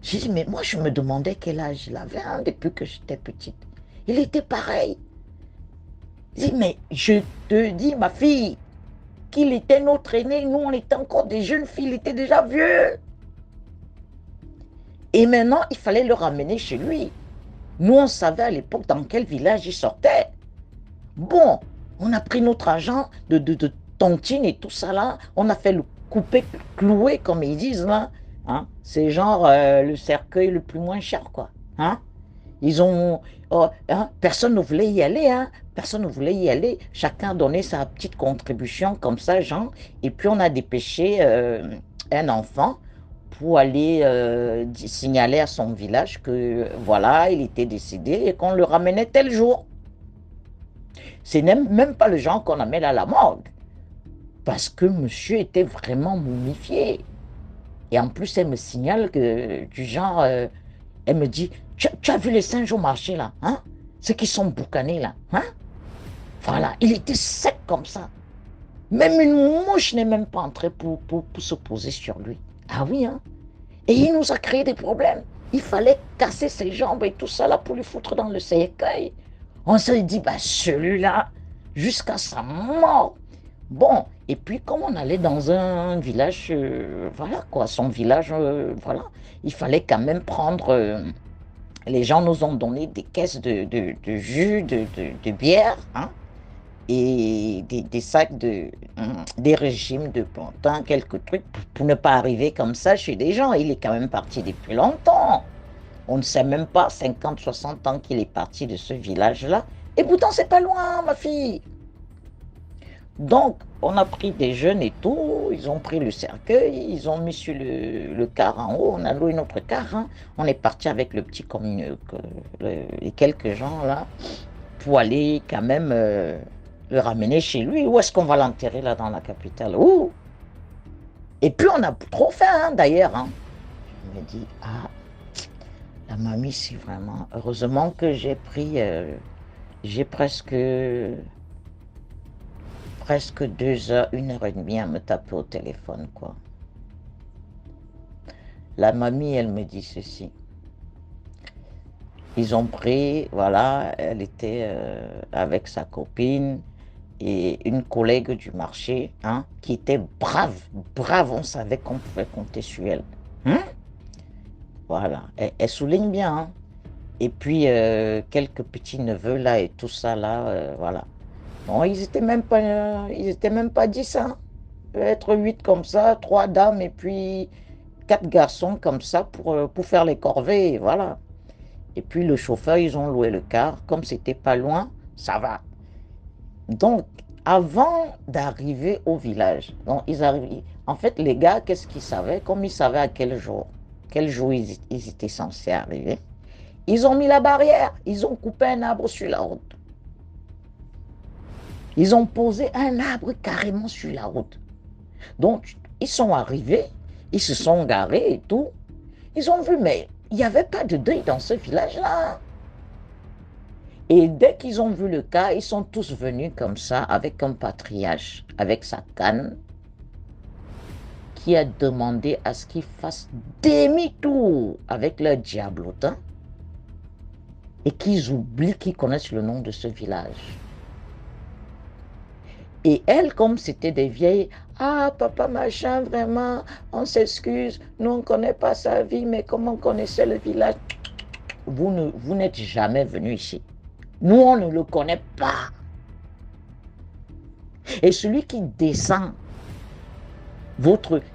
Speaker 4: J'ai dit, mais moi, je me demandais quel âge il avait hein, depuis que j'étais petite. Il était pareil. J'ai dit, mais je te dis, ma fille, qu'il était notre aîné, nous, on était encore des jeunes filles, il était déjà vieux. Et maintenant, il fallait le ramener chez lui. Nous, on savait à l'époque dans quel village il sortait. Bon, on a pris notre argent de tontine et tout ça là. On a fait le couper, clouer, comme ils disent là. Hein? C'est genre le cercueil le plus moins cher, quoi. Hein? Ils ont... Oh, hein? Personne ne voulait y aller. Hein? Personne ne voulait y aller. Chacun a donné sa petite contribution comme ça, genre. Et puis, on a dépêché un enfant pour aller signaler à son village que voilà, il était décédé et qu'on le ramenait tel jour. C'est même pas le genre qu'on amène à la morgue. Parce que monsieur était vraiment momifié. Et en plus, elle me signale que du genre, elle me dit, tu as vu les singes au marché là, hein? Ceux qui sont boucanés là, hein? Voilà, il était sec comme ça. Même une mouche n'est même pas entrée pour se poser sur lui. Ah oui, hein? Et il nous a créé des problèmes. Il fallait casser ses jambes et tout ça là pour lui foutre dans le cercueil. On s'est dit, bah celui-là, jusqu'à sa mort. Bon, et puis comme on allait dans un village, voilà quoi, son village, voilà, il fallait quand même prendre, les gens nous ont donné des caisses de jus, de bière, hein, et des sacs des régimes de plantain, quelques trucs, pour ne pas arriver comme ça chez des gens. Il est quand même parti depuis longtemps. On ne sait même pas, 50, 60 ans qu'il est parti de ce village-là. Et pourtant, c'est pas loin, ma fille. Donc, on a pris des jeunes et tout, ils ont pris le cercueil, ils ont mis sur le car en haut, on a loué notre car, hein. On est parti avec le petit les quelques gens là, pour aller quand même le ramener chez lui. Où est-ce qu'on va l'enterrer là dans la capitale? Où? Et puis on a trop faim hein, d'ailleurs. Hein. Je me dis, ah, la mamie c'est vraiment... Heureusement que j'ai pris, j'ai presque 2 heures, 1h30 à me taper au téléphone, quoi. La mamie, elle me dit ceci. Ils ont pris, voilà, elle était avec sa copine, et une collègue du marché, hein, qui était brave, brave, on savait qu'on pouvait compter sur elle. Hein? Voilà, elle souligne bien. Hein. Et puis, quelques petits neveux là et tout ça là, voilà. Non, ils étaient même pas 10, hein. Être 8 comme ça, 3 dames et puis 4 garçons comme ça pour faire les corvées, voilà. Et puis le chauffeur, ils ont loué le car. Comme c'était pas loin, ça va. Donc, avant d'arriver au village, donc ils arrivent. En fait, les gars, qu'est-ce qu'ils savaient? Comme ils savaient à quel jour ils étaient censés arriver, ils ont mis la barrière. Ils ont coupé un arbre sur la route. Ils ont posé un arbre carrément sur la route. Donc, ils sont arrivés, ils se sont garés et tout. Ils ont vu, mais il n'y avait pas de deuil dans ce village-là. Et dès qu'ils ont vu le cas, ils sont tous venus comme ça, avec un patriarche, avec sa canne, qui a demandé à ce qu'ils fassent demi-tour avec leur diablotin et qu'ils oublient qu'ils connaissent le nom de ce village. Et elles, comme c'était des vieilles, ah papa machin, vraiment, on s'excuse, nous on ne connaît pas sa vie, mais comme on connaissait le village, vous n'êtes jamais venu ici. Nous, on ne le connaît pas. Et celui qui descend,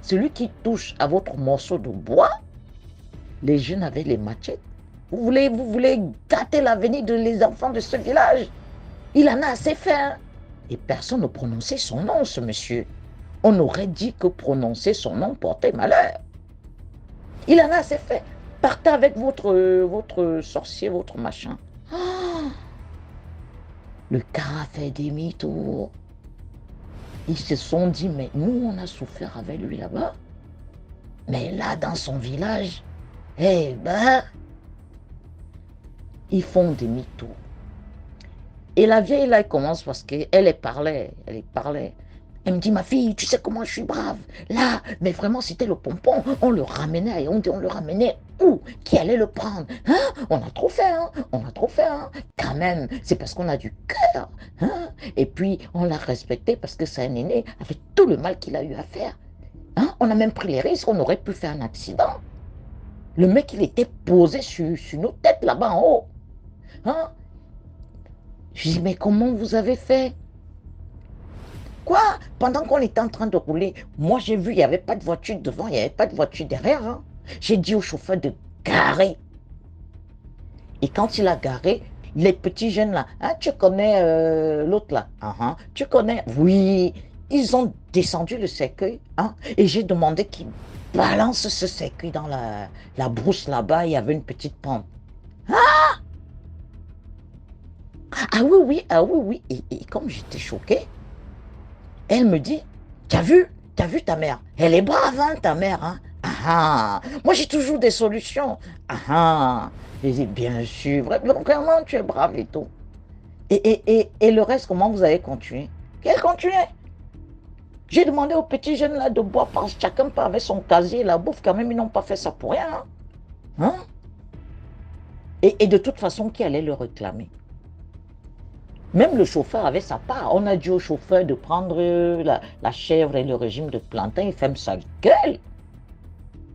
Speaker 4: celui qui touche à votre morceau de bois, les jeunes avaient les machettes. Vous voulez gâter l'avenir des enfants de ce village. Il en a assez fait. Hein? Et personne ne prononçait son nom, ce monsieur. On aurait dit que prononcer son nom portait malheur. Il en a assez fait. Partez avec votre sorcier, votre machin. Ah, le car a fait demi-tour. Ils se sont dit, mais nous, on a souffert avec lui là-bas. Mais là, dans son village, eh ben, ils font demi-tour. Et la vieille, là, elle commence parce qu'elle parlait. Elle me dit, ma fille, tu sais comment je suis brave. Là, mais vraiment, c'était le pompon. On le ramenait à Yaoundé, on le ramenait où? Qui allait le prendre? Hein? On a trop fait, hein? On a trop fait, hein? Quand même, c'est parce qu'on a du cœur. Hein? Et puis, on l'a respecté parce que c'est un aîné avec tout le mal qu'il a eu à faire. Hein? On a même pris les risques, on aurait pu faire un accident. Le mec, il était posé sur nos têtes là-bas en haut. Hein? Je dis, mais comment vous avez fait? Quoi? Pendant qu'on était en train de rouler, moi j'ai vu, il n'y avait pas de voiture devant, il n'y avait pas de voiture derrière. Hein? J'ai dit au chauffeur de garer. Et quand il a garé, les petits jeunes là, hein, tu connais l'autre là? Tu connais? Oui, ils ont descendu le cercueil. Hein? Et j'ai demandé qu'ils balancent ce cercueil dans la brousse là-bas, il y avait une petite pente. Ah oui, ah oui. Et comme j'étais choquée, elle me dit, t'as vu ta mère? Elle est brave, hein, ta mère, hein? Moi j'ai toujours des solutions. Je dis, bien sûr, vraiment tu es brave et tout. Et le reste, comment vous avez continué? Quel continué? J'ai demandé aux petits jeunes là de boire, parce que chacun avait son casier, la bouffe, quand même, ils n'ont pas fait ça pour rien. Hein? Et de toute façon, qui allait le réclamer? Même le chauffeur avait sa part. On a dit au chauffeur de prendre la chèvre et le régime de plantain. Il ferme sa gueule.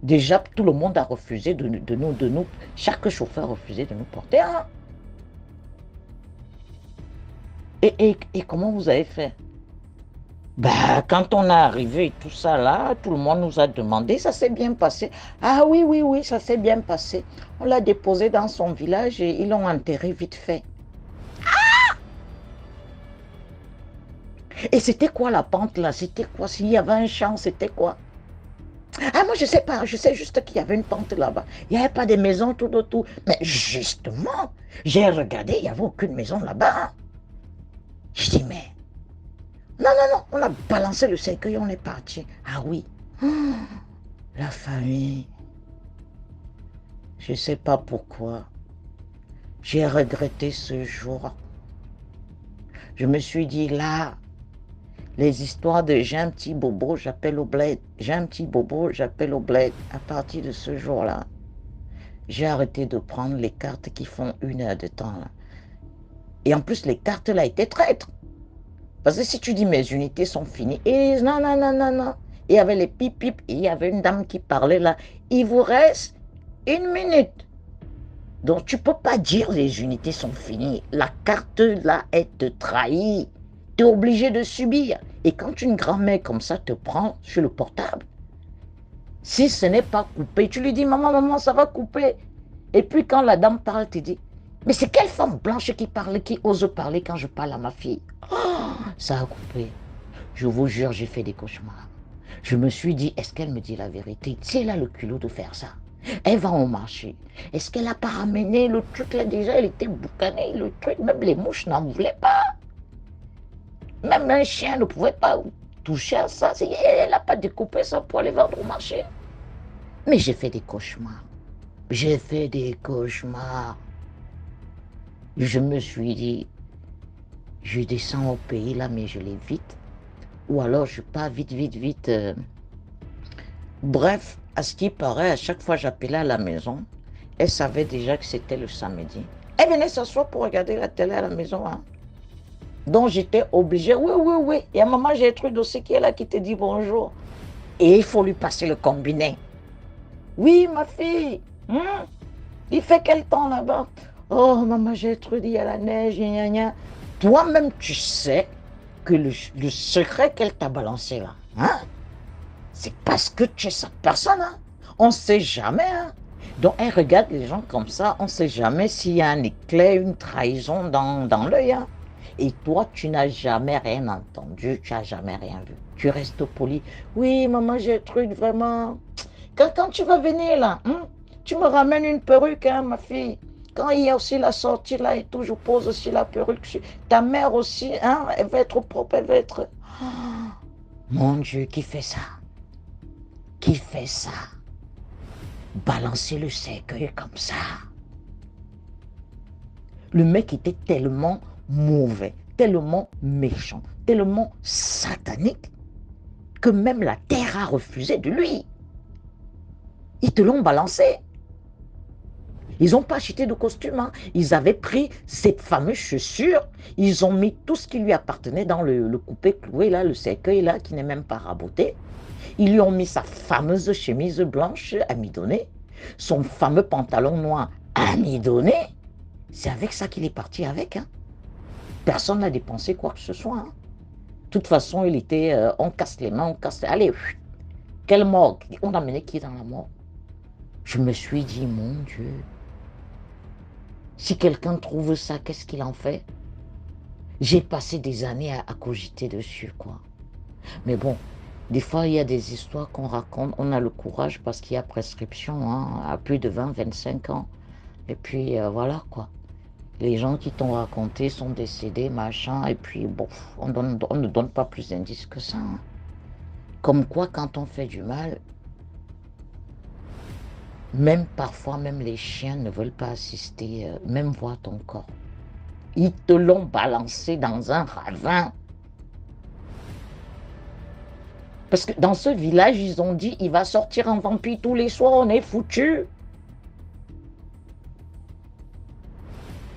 Speaker 4: Déjà, tout le monde a refusé de nous. Chaque chauffeur a refusé de nous porter. Hein? Et comment vous avez fait? Bah, quand on est arrivé et tout ça là, tout le monde nous a demandé, ça s'est bien passé. Ah oui, ça s'est bien passé. On l'a déposé dans son village et ils l'ont enterré vite fait. Et c'était quoi la pente là? C'était quoi? S'il y avait un champ, c'était quoi? Ah, moi je sais pas, je sais juste qu'il y avait une pente là-bas. Il n'y avait pas de maisons tout autour. Mais justement, j'ai regardé, il n'y avait aucune maison là-bas. Je dis, mais... Non, on a balancé le cercueil, on est parti. Ah oui, la famille. Je sais pas pourquoi. J'ai regretté ce jour. Je me suis dit là, les histoires de j'ai un petit bobo, j'appelle au bled. J'ai un petit bobo, j'appelle au bled. À partir de ce jour-là, j'ai arrêté de prendre les cartes qui font 1 heure de temps. Là. Et en plus, les cartes là étaient traîtres. Parce que si tu dis mes unités sont finies, ils disent non, non, non, non, non. Il y avait les pip-pip, il y avait une dame qui parlait là. Il vous reste 1 minute. Donc tu ne peux pas dire les unités sont finies. La carte là, elle te trahit. Tu es obligé de subir. Et quand une grand-mère comme ça te prend sur le portable, si ce n'est pas coupé, tu lui dis maman, maman, ça va couper. Et puis quand la dame parle, tu dis mais c'est quelle femme blanche qui parle, qui ose parler quand je parle à ma fille? Oh, ça a coupé. Je vous jure, j'ai fait des cauchemars. Je me suis dit, est-ce qu'elle me dit la vérité? Si elle a le culot de faire ça, elle va au marché. Est-ce qu'elle n'a pas ramené le truc là déjà? Elle était boucanée, le truc, même les mouches n'en voulaient pas. Même un chien ne pouvait pas toucher à ça. Elle n'a pas découpé ça pour aller vendre au marché. Mais j'ai fait des cauchemars. J'ai fait des cauchemars. Je me suis dit, je descends au pays là, mais je l'ai vite. Ou alors je pars vite, vite, vite. Bref, à ce qui paraît, à chaque fois j'appelais à la maison, elle savait déjà que c'était le samedi. Elle venait s'asseoir pour regarder la télé à la maison. Hein. Donc j'étais obligée, oui, oui, oui. Il y a maman Gertrude aussi qui est là, qui te dit bonjour. Et il faut lui passer le combiné. Oui, ma fille, il fait quel temps là-bas? Oh, maman Gertrude, il y a la neige, gna gna. Toi-même, tu sais que le secret qu'elle t'a balancé là, hein, c'est parce que tu es sa personne. Hein. On ne sait jamais. Hein. Donc, elle regarde les gens comme ça, on ne sait jamais s'il y a un éclair, une trahison dans l'œil. Hein. Et toi, tu n'as jamais rien entendu, tu n'as jamais rien vu. Tu restes poli. Oui, maman Gertrude, vraiment. Quand tu vas venir là, tu me ramènes une perruque, hein, ma fille. Quand il y a aussi la sortie là et tout, je pose aussi la perruque. Ta mère aussi, hein, elle va être propre, elle va être... Oh, mon Dieu, qui fait ça? Qui fait ça? Balancer le cercueil comme ça. Le mec était tellement mauvais, tellement méchant, tellement satanique, que même la terre a refusé de lui. Ils te l'ont balancé. Ils n'ont pas acheté de costume. Hein. Ils avaient pris ces fameuses chaussures. Ils ont mis tout ce qui lui appartenait dans le coupé cloué, là, le cercueil, là, qui n'est même pas raboté. Ils lui ont mis sa fameuse chemise blanche amidonnée, son fameux pantalon noir amidonné. C'est avec ça qu'il est parti avec. Hein. Personne n'a dépensé quoi que ce soit. Hein. De toute façon, il était, on casse les mains, on casse les... Allez, quelle mort? On a mené qui dans la mort? Je me suis dit, mon Dieu, si quelqu'un trouve ça, qu'est-ce qu'il en fait? J'ai passé des années à cogiter dessus, quoi. Mais bon, des fois, il y a des histoires qu'on raconte, on a le courage parce qu'il y a prescription, hein, à plus de 20-25 ans. Et puis, voilà, quoi. Les gens qui t'ont raconté sont décédés, machin, et puis, bon, on ne donne pas plus d'indices que ça. Hein. Comme quoi, quand on fait du mal, même parfois, même les chiens ne veulent pas assister, même voir ton corps. Ils te l'ont balancé dans un ravin. Parce que dans ce village, ils ont dit, il va sortir un vampire tous les soirs, on est foutu.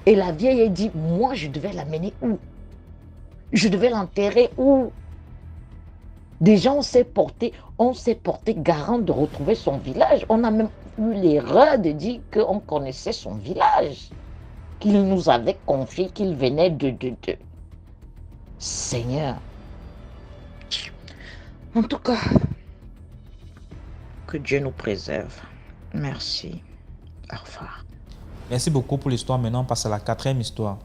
Speaker 4: Et la vieille a dit, moi, je devais l'amener où? Je devais l'enterrer où? Déjà, on s'est porté garant de retrouver son village. On a même eu l'erreur de dire qu'on connaissait son village, qu'il nous avait confié, qu'il venait de... Seigneur. En tout cas, que Dieu nous préserve. Merci. Au revoir.
Speaker 1: Merci beaucoup pour l'histoire. Maintenant, on passe à la 4e histoire.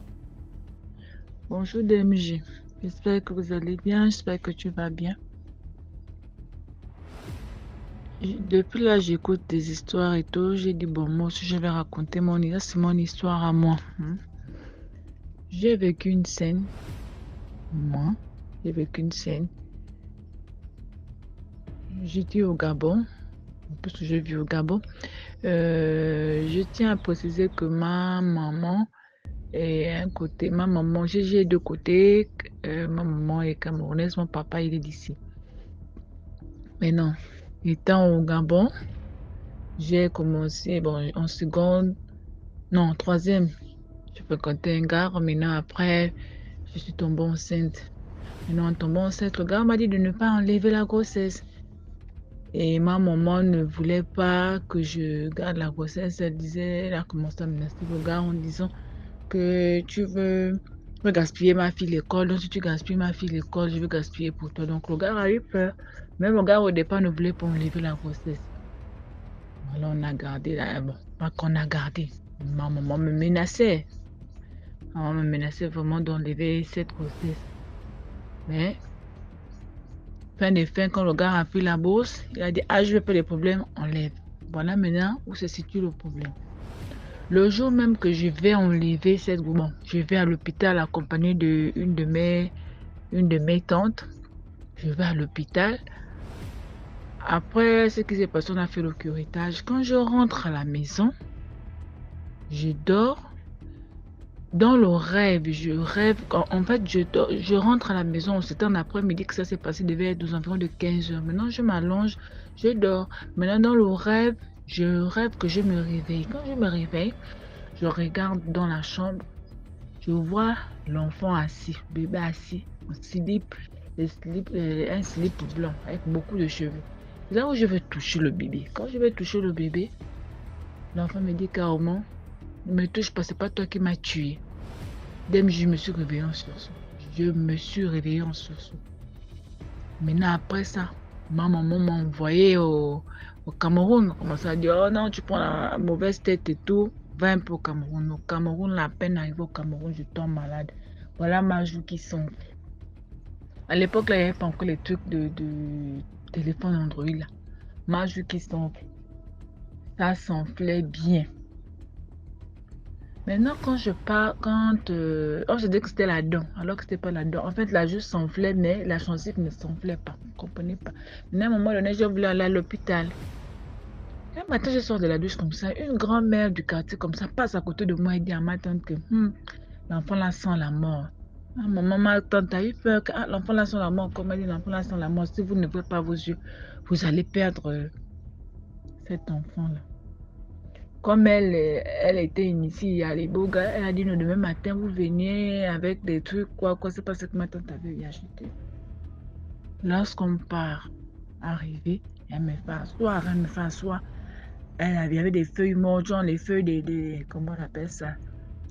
Speaker 5: Bonjour DMJ. J'espère que vous allez bien. J'espère que tu vas bien. Depuis là, j'écoute des histoires et tout. J'ai dit, bon, moi aussi, je vais raconter mon histoire. C'est mon histoire à moi. J'ai vécu une scène. J'étais au Gabon. Parce que je vis au Gabon. Je tiens à préciser que ma maman est un côté. Ma maman, j'ai 2 côtés. Ma maman est camerounaise. Mon papa, il est d'ici. Mais non. Étant au Gabon, j'ai commencé, en seconde, non, 3e, je fréquentais un gars. Maintenant, après, je suis tombée enceinte. Et nous, en tombant enceinte, le gars m'a dit de ne pas enlever la grossesse. Et ma maman ne voulait pas que je garde la grossesse. Elle a commencé à menacer le gars en disant que tu veux gaspiller ma fille l'école. Donc, si tu gaspilles ma fille l'école, je veux gaspiller pour toi. Donc, le gars a eu peur. Même le gars, au départ, ne voulait pas enlever la grossesse. Alors, on a gardé, bon, pas qu'on a gardé. Ma maman me menaçait. Ma maman me menaçait vraiment d'enlever cette grossesse. Mais, fin des fins, quand le gars a pris la bourse, il a dit, ah, je veux pas de problème, enlève. Voilà maintenant où se situe le problème. Le jour même que je vais enlever cette grossesse, je vais à l'hôpital accompagné d'une de mes tantes. Je vais à l'hôpital. Après ce qui s'est passé, on a fait le curettage. Quand je rentre à la maison, je dors. Dans le rêve, je rêve. En fait, je rentre à la maison. C'était en après-midi que ça s'est passé. Il devait être aux environs de 15 heures. Maintenant, je m'allonge, je dors. Maintenant, dans le rêve, je rêve que je me réveille. Quand je me réveille, je regarde dans la chambre. Je vois l'enfant assis, le bébé assis, un slip blanc avec beaucoup de cheveux. C'est là où je vais toucher le bébé. Quand je vais toucher le bébé, l'enfant me dit carrément, ne me touche pas, c'est pas toi qui m'as tué. Dès que je me suis réveillée en sursaut. Maintenant, après ça, ma maman m'a envoyé au Cameroun. On commence à dire, oh non, tu prends la mauvaise tête et tout. Va un peu au Cameroun. Au Cameroun, la peine d'arriver au Cameroun, je tombe malade. Voilà ma joue qui s'enfle. À l'époque, là, il n'y avait pas encore les trucs de téléphone Android là. Ma joue qui s'enfle. Ça s'enflait bien. Maintenant, quand je pars, on se dit que c'était la dent, alors que c'était pas la dent. En fait, la joue s'enflait, mais la gencive ne s'enflait pas. Vous ne comprenez pas. Maintenant, à un moment donné, j'ai voulu aller à l'hôpital. Un matin, je sors de la douche comme ça. Une grand-mère du quartier comme ça passe à côté de moi et dit à ma tante que l'enfant là sent la mort. Ah, ma tante a eu peur que l'enfant là sent la mort. Comme elle dit, l'enfant là sent la mort. Si vous ne n'ouvrez pas vos yeux, vous allez perdre cet enfant là. Comme elle était initiée à l'Eboga, elle a dit non, demain matin, vous veniez avec des trucs, quoi, c'est pas ce que ma tante avait acheté. Lorsqu'on part, arrivé, elle me fait asseoir, il y avait des feuilles mortes, genre les feuilles comment on appelle ça?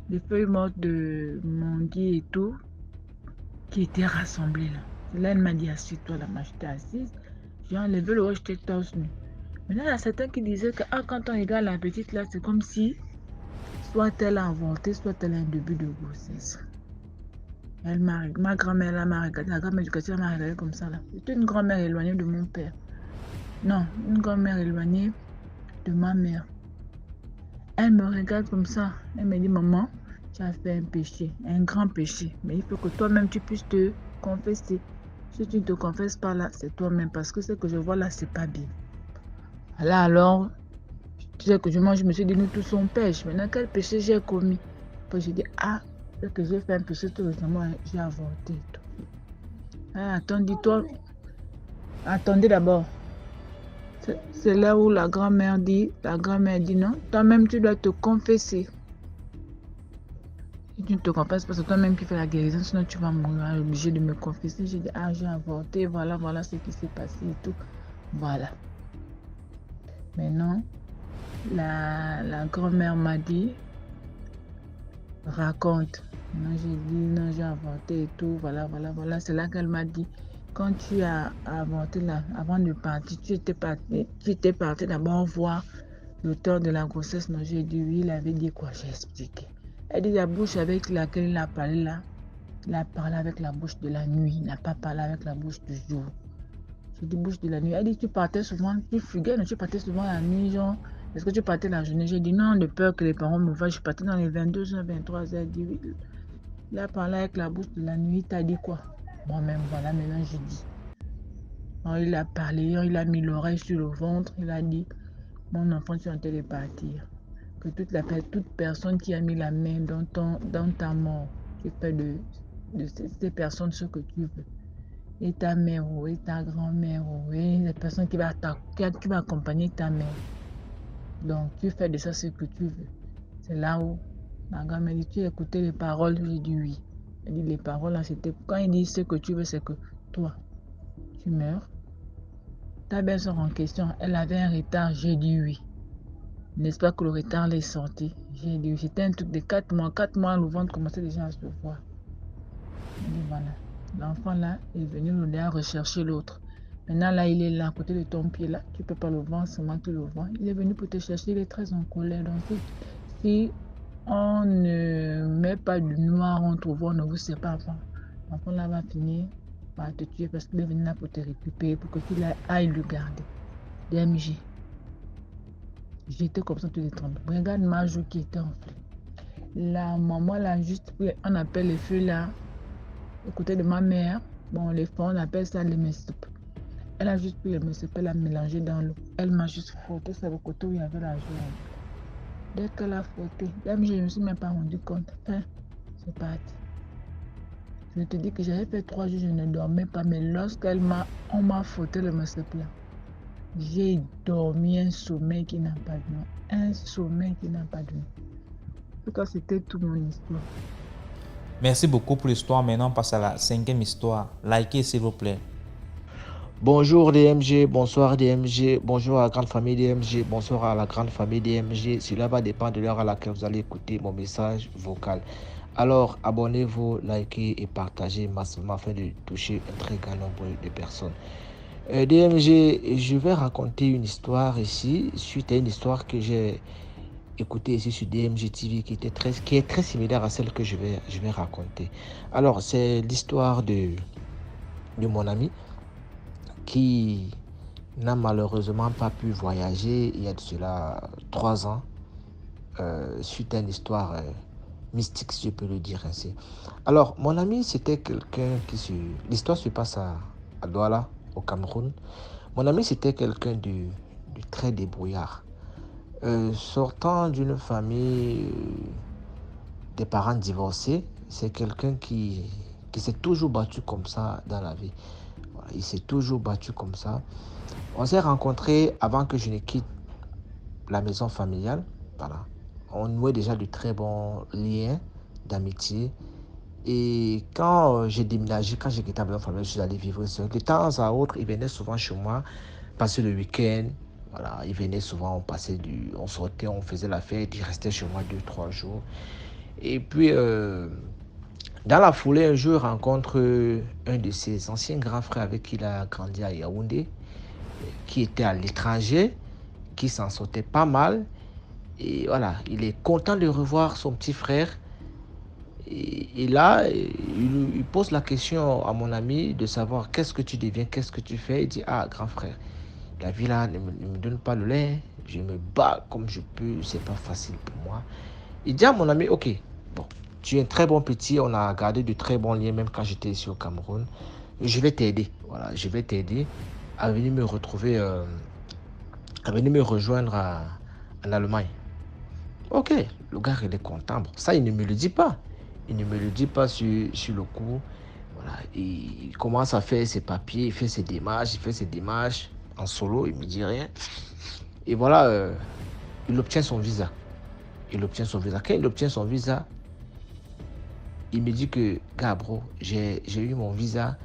Speaker 5: Les feuilles mortes de manguier et tout, qui étaient rassemblées là. Là, elle m'a dit, assieds-toi là, moi j'étais assise, j'ai enlevé le haut, j'étais torse nu. Maintenant, il y a certains qui disaient que quand on regarde la petite là, c'est comme si soit elle a avorté, soit elle a un début de grossesse. Ma grand-mère là m'a regardé, la grand-mère du quartier m'a regardé comme ça là. C'était une grand-mère éloignée de mon père. Non, une grand-mère éloignée de ma mère. Elle me regarde comme ça. Elle me dit, maman, tu as fait un péché, un grand péché. Mais il faut que toi-même tu puisses te confesser. Si tu ne te confesses pas là, c'est toi-même. Parce que ce que je vois là, c'est pas bien. Là alors, tu sais que je me suis dit, nous tous on pêche. Maintenant, quel péché j'ai commis? Puis j'ai dit, c'est que j'ai fait un péché tout récemment, j'ai avorté et tout. Attendez d'abord. C'est là où la grand-mère dit non, toi-même tu dois te confesser. Si tu ne te confesses pas, c'est toi-même qui fais la guérison, sinon tu vas mourir, obligé de me confesser. J'ai dit, j'ai avorté, voilà ce qui s'est passé et tout. Voilà. Maintenant, la grand-mère m'a dit, raconte. Moi j'ai dit, non, j'ai avorté et tout, voilà. C'est là qu'elle m'a dit, quand tu as avorté là, avant de partir, tu étais parti d'abord voir l'auteur de la grossesse. Non, j'ai dit oui, il avait dit quoi, j'ai expliqué. Elle dit la bouche avec laquelle il a parlé là, il a parlé avec la bouche de la nuit, il n'a pas parlé avec la bouche du jour. J'ai dit bouche de la nuit. Elle dit tu partais souvent, tu fuguais, tu partais souvent la nuit, genre, est-ce que tu partais la journée? J'ai dit non, de peur que les parents me voient, je partais dans les 22h, 23h. Elle dit oui, il a parlé avec la bouche de la nuit, t'as dit quoi? Moi-même, voilà, maintenant j'ai dit. Alors, il a parlé, il a mis l'oreille sur le ventre, il a dit, mon enfant, tu es en train de partir. Que toute personne qui a mis la main dans ta mort, tu fais de ces personnes ce que tu veux. Et ta mère, et ta grand-mère, et les personnes qui vont accompagner ta mère. Donc, tu fais de ça ce que tu veux. C'est là où ma grand-mère dit, tu as écouté les paroles? J'ai dit oui. Elle dit les paroles là, c'était quand il dit ce que tu veux, c'est que toi, tu meurs. Ta belle-sœur en question, elle avait un retard, j'ai dit oui. N'est-ce pas que le retard l'est sorti? J'ai dit oui. C'était un truc de 4 mois. 4 mois, le ventre commençait déjà à se voir. Elle dit voilà. L'enfant là est venu le à rechercher l'autre. Maintenant là, il est là, à côté de ton pied là. Tu ne peux pas le voir, seulement tu le vois. Il est venu pour te chercher, il est très en colère. Donc si on ne met pas du noir entre vous, on ne vous sépare pas. L'enfant là va finir par te tuer parce qu'il est venu là pour te récupérer, pour que tu ailles le garder. DMJ. J'étais comme ça tous les 30. Regarde ma joue qui était enflée. La maman là, juste pris, on appelle les feux là, au côté de ma mère. Bon, les feux, on appelle ça les mesopes. Elle a juste pris le mesopes, elle a mélangé dans l'eau. Elle m'a juste frotté sur le côté où il y avait la joue. Dès qu'elle a frotté, même je ne me suis même pas rendu compte. Hein, c'est parti. Je te dis que j'avais fait 3 jours, je ne dormais pas. Mais on m'a frotté le mesopes là, j'ai dormi un sommeil qui n'a pas de nom. Un sommeil qui n'a pas de nom. En tout cas, c'était toute mon histoire.
Speaker 1: Merci beaucoup pour l'histoire. Maintenant, on passe à la 5e histoire. Likez, s'il vous plaît.
Speaker 6: Bonjour DMG, bonsoir DMG, bonjour à la grande famille DMG, bonsoir à la grande famille DMG. Cela va dépendre de l'heure à laquelle vous allez écouter mon message vocal. Alors, abonnez-vous, likez et partagez massivement afin de toucher un très grand nombre de personnes. DMG, je vais raconter une histoire ici, suite à une histoire que j'ai écoutée ici sur DMG TV qui est très similaire à celle que je vais raconter. Alors, c'est l'histoire de mon ami qui n'a malheureusement pas pu voyager il y a de cela 3 ans, suite à une histoire mystique, si je peux le dire ainsi. Alors, mon ami, c'était quelqu'un l'histoire se passe à Douala, au Cameroun. Mon ami, c'était quelqu'un de très débrouillard. Sortant d'une famille des parents divorcés, c'est quelqu'un qui s'est toujours battu comme ça dans la vie. Voilà, il s'est toujours battu comme ça. On s'est rencontrés avant que je ne quitte la maison familiale. Voilà. On nouait déjà de très bons liens d'amitié. Et quand j'ai déménagé, quand j'ai quitté la maison familiale, je suis allé vivre seul. De temps à autre, il venait souvent chez moi, passer le week-end. Voilà, il venait souvent, on sortait, on faisait la fête, il restait chez moi 2-3 jours. Et puis, dans la foulée, un jour, je rencontre un de ses anciens grands frères avec qui il a grandi à Yaoundé, qui était à l'étranger, qui s'en sortait pas mal. Et voilà, il est content de revoir son petit frère. Et là, il pose la question à mon ami de savoir qu'est-ce que tu deviens, qu'est-ce que tu fais. Il dit, ah, grand frère, la vie là ne me donne pas le lait, je me bats comme je peux, c'est pas facile pour moi. Il dit à mon ami, ok, bon, tu es un très bon petit, on a gardé de très bons liens même quand j'étais ici au Cameroun. Je vais t'aider, voilà, je vais t'aider à venir me retrouver, à venir me rejoindre en Allemagne. Ok, le gars il est content. Bon, ça, il ne me le dit pas. Il ne me le dit pas sur le coup. Voilà, il commence à faire ses papiers, il fait ses démarches en solo, il ne me dit rien. Et voilà, il obtient son visa. Quand il obtient son visa, il me dit que, gars, bro, j'ai eu mon visa,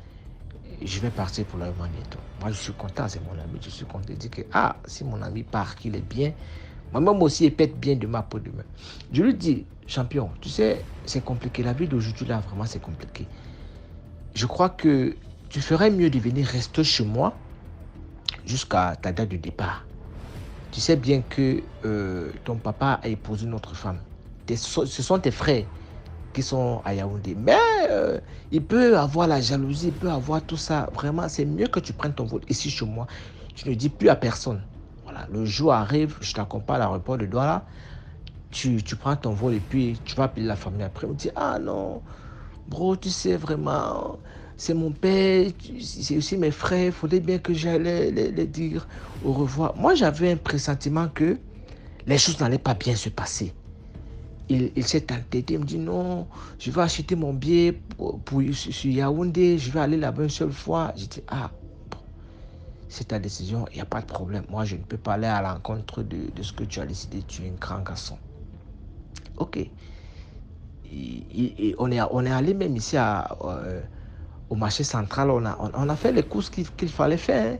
Speaker 6: je vais partir pour l'Allemagne et tout. Moi, je suis content, c'est mon ami, je suis content. Il dit que, ah, si mon ami part, qu'il est bien, moi-même aussi, il pète bien de ma peau de main. Je lui dis, champion, tu sais, c'est compliqué. La vie d'aujourd'hui, là, vraiment, c'est compliqué. Je crois que tu ferais mieux de venir rester chez moi jusqu'à ta date de départ. Tu sais bien que ton papa a épousé une autre femme. Ce sont tes frères qui sont à Yaoundé. Mais il peut avoir la jalousie, il peut avoir tout ça. Vraiment, c'est mieux que tu prennes ton vol ici chez moi. Tu ne dis plus à personne. Voilà, le jour arrive, je t'accompagne à l'aéroport de Douala. Tu prends ton vol et puis tu vas appeler la famille après. On me dit, ah non, bro, tu sais vraiment, c'est mon père, c'est aussi mes frères, il faudrait bien que j'allais les dire au revoir. Moi, j'avais un pressentiment que les choses n'allaient pas bien se passer. Il s'est entêté, il me dit non, je vais acheter mon billet sur Yaoundé, je vais aller là-bas une seule fois. J'ai dit, ah, bon, c'est ta décision, il n'y a pas de problème. Moi, je ne peux pas aller à l'encontre de ce que tu as décidé, tu es un grand garçon. Ok. on est allé même ici au marché central, on a fait les courses qu'il fallait faire. Hein.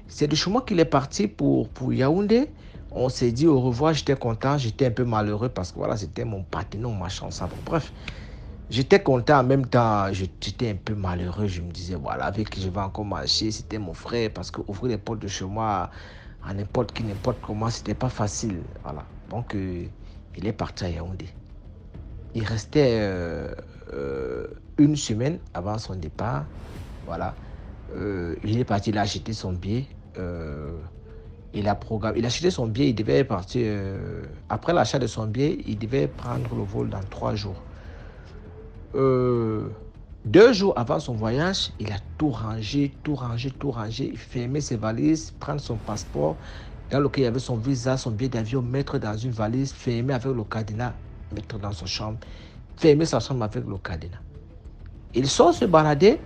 Speaker 6: C'est de chez moi qu'il est parti pour Yaoundé. On s'est dit au revoir, j'étais content, j'étais un peu malheureux parce que voilà, c'était mon partenaire, on marchait ensemble. Bref, j'étais content en même temps, j'étais un peu malheureux. Je me disais, voilà, avec qui je vais encore marcher, c'était mon frère parce qu'ouvrir les portes de chez moi à n'importe qui, n'importe comment, c'était pas facile. Voilà. Donc, il est parti à Yaoundé. Il restait une semaine avant son départ. Voilà. Il est parti, il a acheté son billet. Il a acheté son billet, il devait partir. Après l'achat de son billet, il devait prendre le vol dans 3 jours. 2 jours avant son voyage, il a tout rangé. Il fermait ses valises, prendre son passeport, dans lequel il y avait son visa, son billet d'avion, mettre dans une valise, fermer avec le cadenas, mettre dans sa chambre, fermer sa chambre avec le cadenas. Il sort se balader.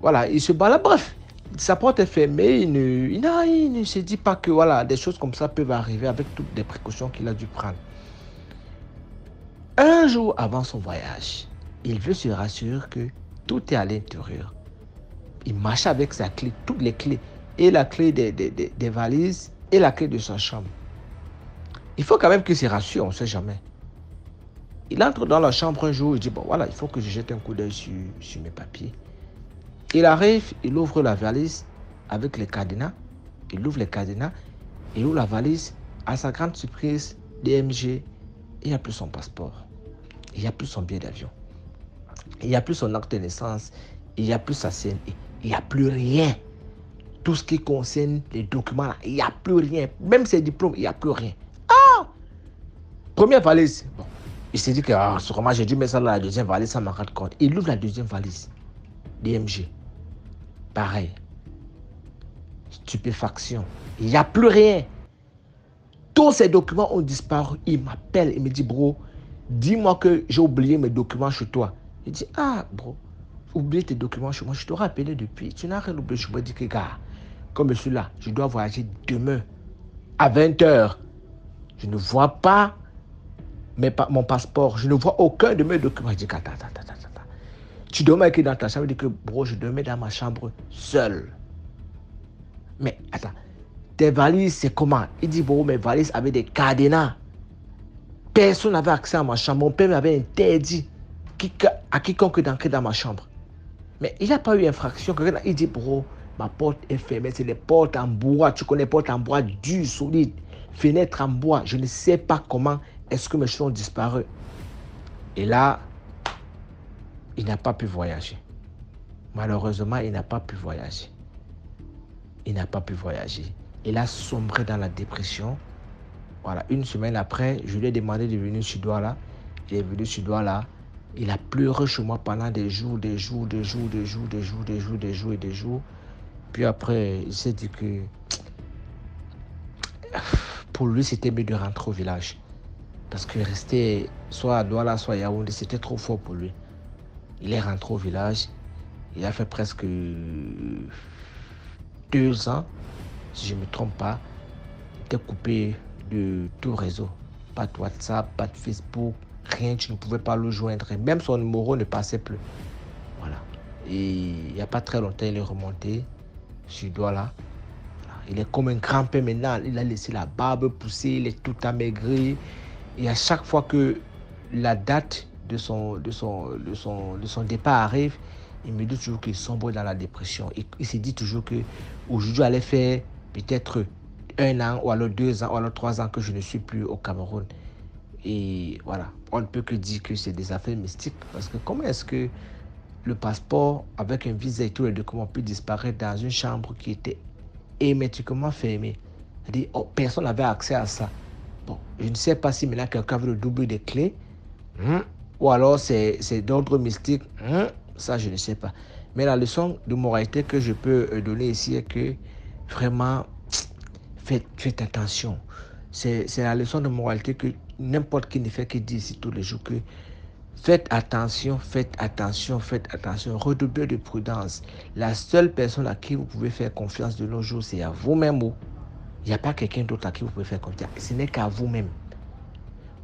Speaker 6: Voilà, il se balade, bref, sa porte est fermée, il ne se dit pas que voilà, des choses comme ça peuvent arriver avec toutes les précautions qu'il a dû prendre. Un jour avant son voyage, il veut se rassurer que tout est à l'intérieur. Il marche avec sa clé, toutes les clés, et la clé des valises et la clé de sa chambre. Il faut quand même qu'il se rassure, on ne sait jamais. Il entre dans la chambre un jour, il dit, bon voilà, il faut que je jette un coup d'œil sur mes papiers. Il arrive, il ouvre la valise avec les cadenas, il ouvre les cadenas, il ouvre la valise, à sa grande surprise, DMG, il n'y a plus son passeport, il n'y a plus son billet d'avion, il n'y a plus son acte de naissance, il n'y a plus sa CNI, il n'y a plus rien. Tout ce qui concerne les documents, il n'y a plus rien. Même ses diplômes, il n'y a plus rien. Ah! Première valise. Bon. Il s'est dit que sûrement j'ai dû mettre ça dans la deuxième valise, ça m'en rend compte. Il ouvre la deuxième valise. DMG. Pareil. Stupéfaction. Il n'y a plus rien. Tous ces documents ont disparu. Il m'appelle, il me dit, bro, dis-moi que j'ai oublié mes documents chez toi. Il dit, ah, bro, oublie tes documents chez moi. Je t'aurais appelé depuis. Tu n'as rien oublié. Je me dis que, gars, comme je suis là, je dois voyager demain à 20h. Je ne vois pas mon passeport. Je ne vois aucun de mes documents. Je dis, attends. Tu dormais écrit dans ta chambre. Il dit que, bro, je dormais dans ma chambre seul. Mais attends, tes valises, c'est comment? Il dit, bro, mes valises avaient des cadenas. Personne n'avait accès à ma chambre. Mon père m'avait interdit à quiconque d'entrer dans ma chambre. Mais il n'y a pas eu infraction. Il dit, bro, ma porte est fermée. C'est des portes en bois. Tu connais les portes en bois dur, solide. Fenêtre en bois. Je ne sais pas comment est-ce que mes choses ont disparu. Et là, il n'a pas pu voyager. Malheureusement, il n'a pas pu voyager. Il a sombré dans la dépression. Voilà, une semaine après, je lui ai demandé de venir sur Douala. Il est venu sur Douala. Il a pleuré chez moi pendant des jours. Puis après, il s'est dit que pour lui, c'était mieux de rentrer au village. Parce que rester soit à Douala, soit à Yaoundé, c'était trop fort pour lui. Il est rentré au village. Il a fait presque 2 ans, si je ne me trompe pas. Il était coupé de tout réseau. Pas de WhatsApp, pas de Facebook, rien, tu ne pouvais pas le joindre. Même son numéro ne passait plus. Voilà. Et il n'y a pas très longtemps, il est remonté sur Douala. Voilà. Il est comme un grand-père maintenant. Il a laissé la barbe pousser, il est tout amaigri. Et à chaque fois que la date de son départ arrive, il me dit toujours qu'il sombre dans la dépression. Il se dit toujours qu'aujourd'hui, allait faire peut-être 1 an, ou alors 2 ans, ou alors 3 ans que je ne suis plus au Cameroun. Et voilà, on ne peut que dire que c'est des affaires mystiques. Parce que comment est-ce que le passeport, avec un visa et tous les documents, peut disparaître dans une chambre qui était hermétiquement fermée? C'est-à-dire, personne n'avait accès à ça. Bon, je ne sais pas si maintenant quelqu'un veut le double des clés, ou alors c'est d'ordre mystique, ça je ne sais pas. Mais la leçon de moralité que je peux donner ici est que vraiment, faites attention. C'est la leçon de moralité que n'importe qui ne fait que dire ici tous les jours, que faites attention, redoublez de prudence. La seule personne à qui vous pouvez faire confiance de nos jours, c'est à vous-même. Il n'y a pas quelqu'un d'autre à qui vous pouvez faire confiance. Ce n'est qu'à vous-même.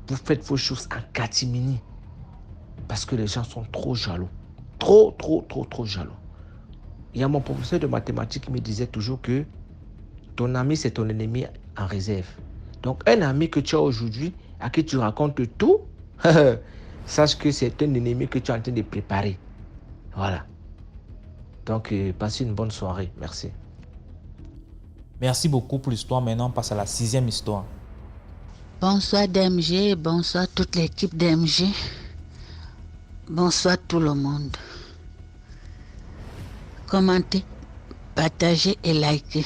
Speaker 6: vous faites vos choses en catimini. Parce que les gens sont trop jaloux. Trop jaloux. Il y a mon professeur de mathématiques qui me disait toujours que ton ami, c'est ton ennemi en réserve. Donc, un ami que tu as aujourd'hui, à qui tu racontes tout, sache que c'est un ennemi que tu es en train de préparer. Voilà. Donc, passez une bonne soirée. Merci.
Speaker 1: Merci beaucoup pour l'histoire. Maintenant, on passe à la 6e histoire.
Speaker 7: Bonsoir DMG, bonsoir toute l'équipe DMG. Bonsoir tout le monde. Commentez, partagez et likez.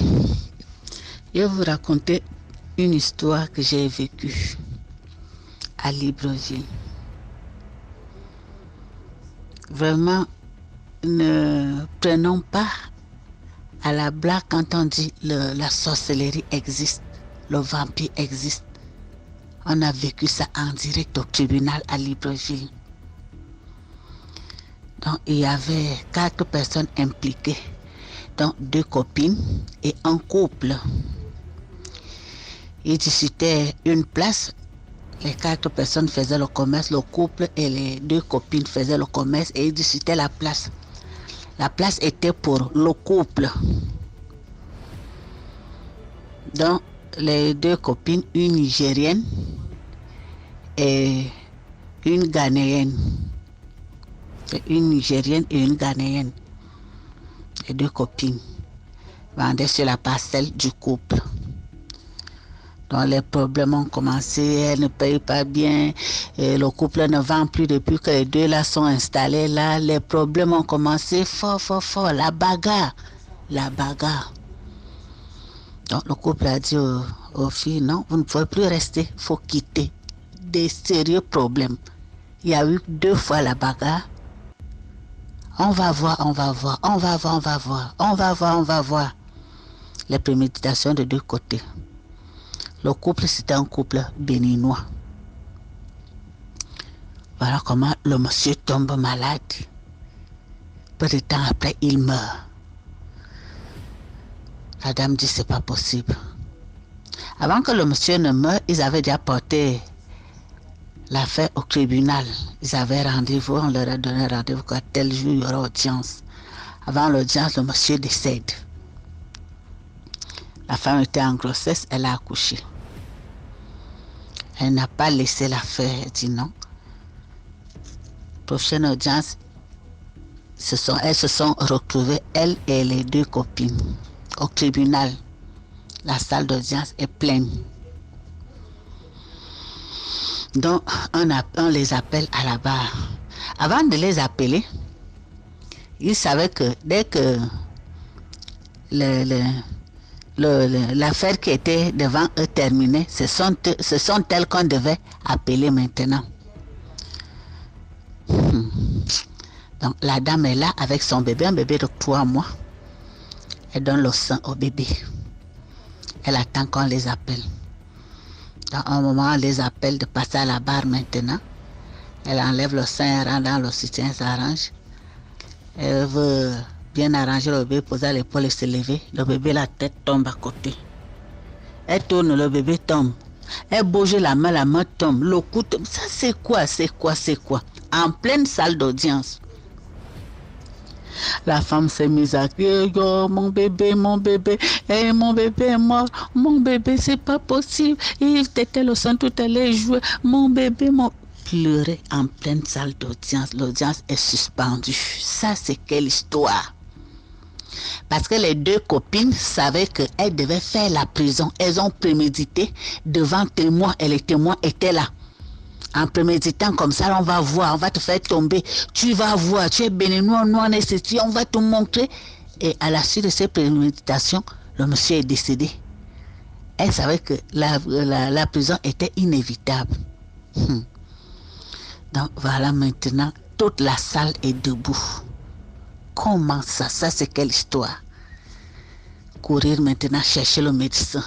Speaker 7: Je vais vous raconter une histoire que j'ai vécue à Libreville. Vraiment, ne prenons pas à la blague quand on dit la sorcellerie existe, le vampire existe. On a vécu ça en direct au tribunal à Libreville. Donc, il y avait 4 personnes impliquées, donc 2 copines et un couple. Ils discutaient une place. Les 4 personnes faisaient le commerce, le couple et les 2 copines faisaient le commerce et ils discutaient la place. La place était pour le couple. Donc, les 2 copines, une Nigérienne et une Ghanéenne. Une Nigérienne et une Ghanéenne. Les 2 copines vendaient sur la parcelle du couple. Donc les problèmes ont commencé, elle ne paye pas bien, et le couple ne vend plus depuis que les 2 là sont installés là. Les problèmes ont commencé fort, la bagarre. Donc le couple a dit aux filles, non, vous ne pouvez plus rester, il faut quitter. Des sérieux problèmes. Il y a eu 2 fois la bagarre. On va voir. Les préméditations de 2 côtés. Le couple, c'était un couple béninois. Voilà comment le monsieur tombe malade. Peu de temps après, il meurt. La dame dit, c'est pas possible. Avant que le monsieur ne meure, ils avaient déjà porté l'affaire au tribunal. Ils avaient rendez-vous, on leur a donné rendez-vous qu'à tel jour, il y aura audience. Avant l'audience, le monsieur décède. La femme était en grossesse, elle a accouché. Elle n'a pas laissé l'affaire, elle dit non. Prochaine audience, elles se sont retrouvées, elle et les 2 copines, au tribunal. La salle d'audience est pleine. Donc, on les appelle à la barre. Avant de les appeler, ils savaient que dès que l'affaire qui était devant eux terminée, ce sont elles qu'on devait appeler maintenant. Donc la dame est là avec son bébé, un bébé de 3 mois. Elle donne le sein au bébé. Elle attend qu'on les appelle. Dans un moment, on les appelle de passer à la barre maintenant. Elle enlève le sein, elle rentre dans le soutien, elle s'arrange. Elle veut bien arranger le bébé, poser à l'épaule et se lever. Le bébé, la tête tombe à côté. Elle tourne, le bébé tombe. Elle bouge la main tombe. Le cou tombe. Ça, c'est quoi? En pleine salle d'audience. La femme s'est mise à crier, oh, mon bébé, mon bébé est mort, mon bébé, c'est pas possible. Il était le sang, tout allait jouer, mon bébé, pleurer en pleine salle d'audience. L'audience est suspendue. Ça, c'est quelle histoire? Parce que les 2 copines savaient qu'elles devaient faire la prison. Elles ont prémédité devant témoins et les témoins étaient là. En préméditant comme ça, on va voir, on va te faire tomber. Tu vas voir, tu es béninois, nous on est ceci, on va te montrer. Et à la suite de ces préméditations, le monsieur est décédé. Elle savait que la prison était inévitable. Donc voilà, maintenant, toute la salle est debout. Comment ça? Ça, c'est quelle histoire? Courir maintenant, chercher le médecin.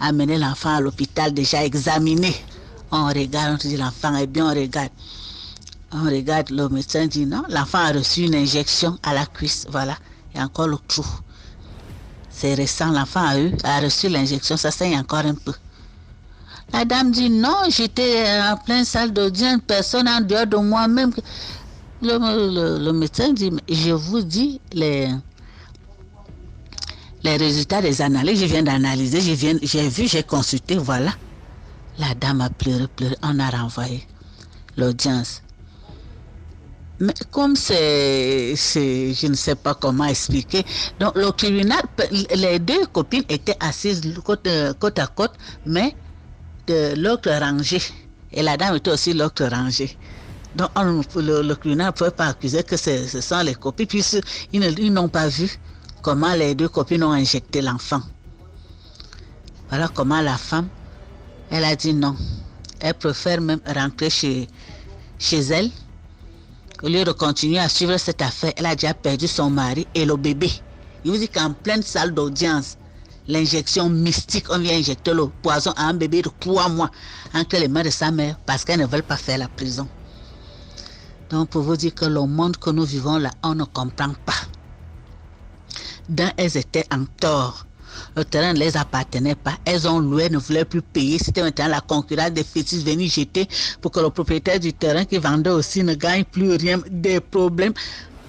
Speaker 7: Amener l'enfant à l'hôpital déjà examiné. On regarde, on dit l'enfant est bien, on regarde, le médecin dit non, l'enfant a reçu une injection à la cuisse, voilà, il y a encore le trou. C'est récent, l'enfant a reçu l'injection, ça saigne encore un peu. La dame dit non, j'étais en pleine salle d'audience, personne en dehors de moi-même. Le médecin dit, je vous dis les résultats des analyses, je viens d'analyser, j'ai vu, j'ai consulté, voilà. La dame a pleuré, on a renvoyé l'audience. Mais comme je ne sais pas comment expliquer, donc le tribunal, les deux copines étaient assises côte à côte, mais de l'autre rangée. Et la dame était aussi l'autre rangée. Donc le tribunal ne pouvait pas accuser que ce sont les copines, puisqu'ils n'ont pas vu comment les deux copines ont injecté l'enfant. Voilà comment la femme, elle a dit non. Elle préfère même rentrer chez elle. Au lieu de continuer à suivre cette affaire, elle a déjà perdu son mari et le bébé. Il vous dit qu'en pleine salle d'audience, l'injection mystique, on vient injecter le poison à un bébé de 3 mois entre les mains de sa mère parce qu'elle ne veut pas faire la prison. Donc pour vous dire que le monde que nous vivons là, on ne comprend pas. Elles étaient en tort. Le terrain ne les appartenait pas. Elles ont loué, ne voulaient plus payer. C'était maintenant la concurrence des fétiches venus jeter pour que le propriétaire du terrain qui vendait aussi ne gagne plus rien. Des problèmes.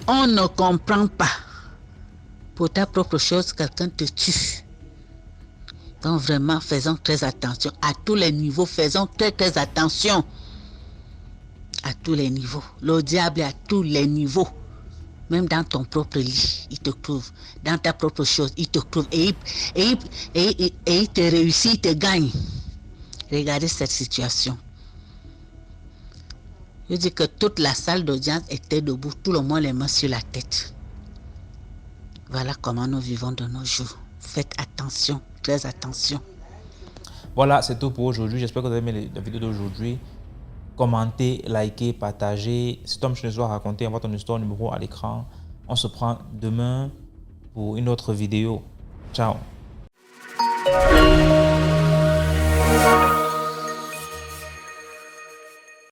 Speaker 7: On ne comprend pas. Pour ta propre chose, quelqu'un te tue. Donc vraiment, faisons très attention. À tous les niveaux, faisons très très attention. À tous les niveaux. Le diable est à tous les niveaux. Même dans ton propre lit, il te trouve. Dans ta propre chose, il te trouve. Et il te réussit, il te gagne. Regardez cette situation. Je dis que toute la salle d'audience était debout, tout le monde les mains sur la tête. Voilà comment nous vivons de nos jours. Faites attention, très attention.
Speaker 1: Voilà, c'est tout pour aujourd'hui. J'espère que vous avez aimé la vidéo d'aujourd'hui. Commentez, likez, partagez. Si Tom Chenezou a raconté, envoie ton histoire numéro à l'écran. On se prend demain pour une autre vidéo. Ciao.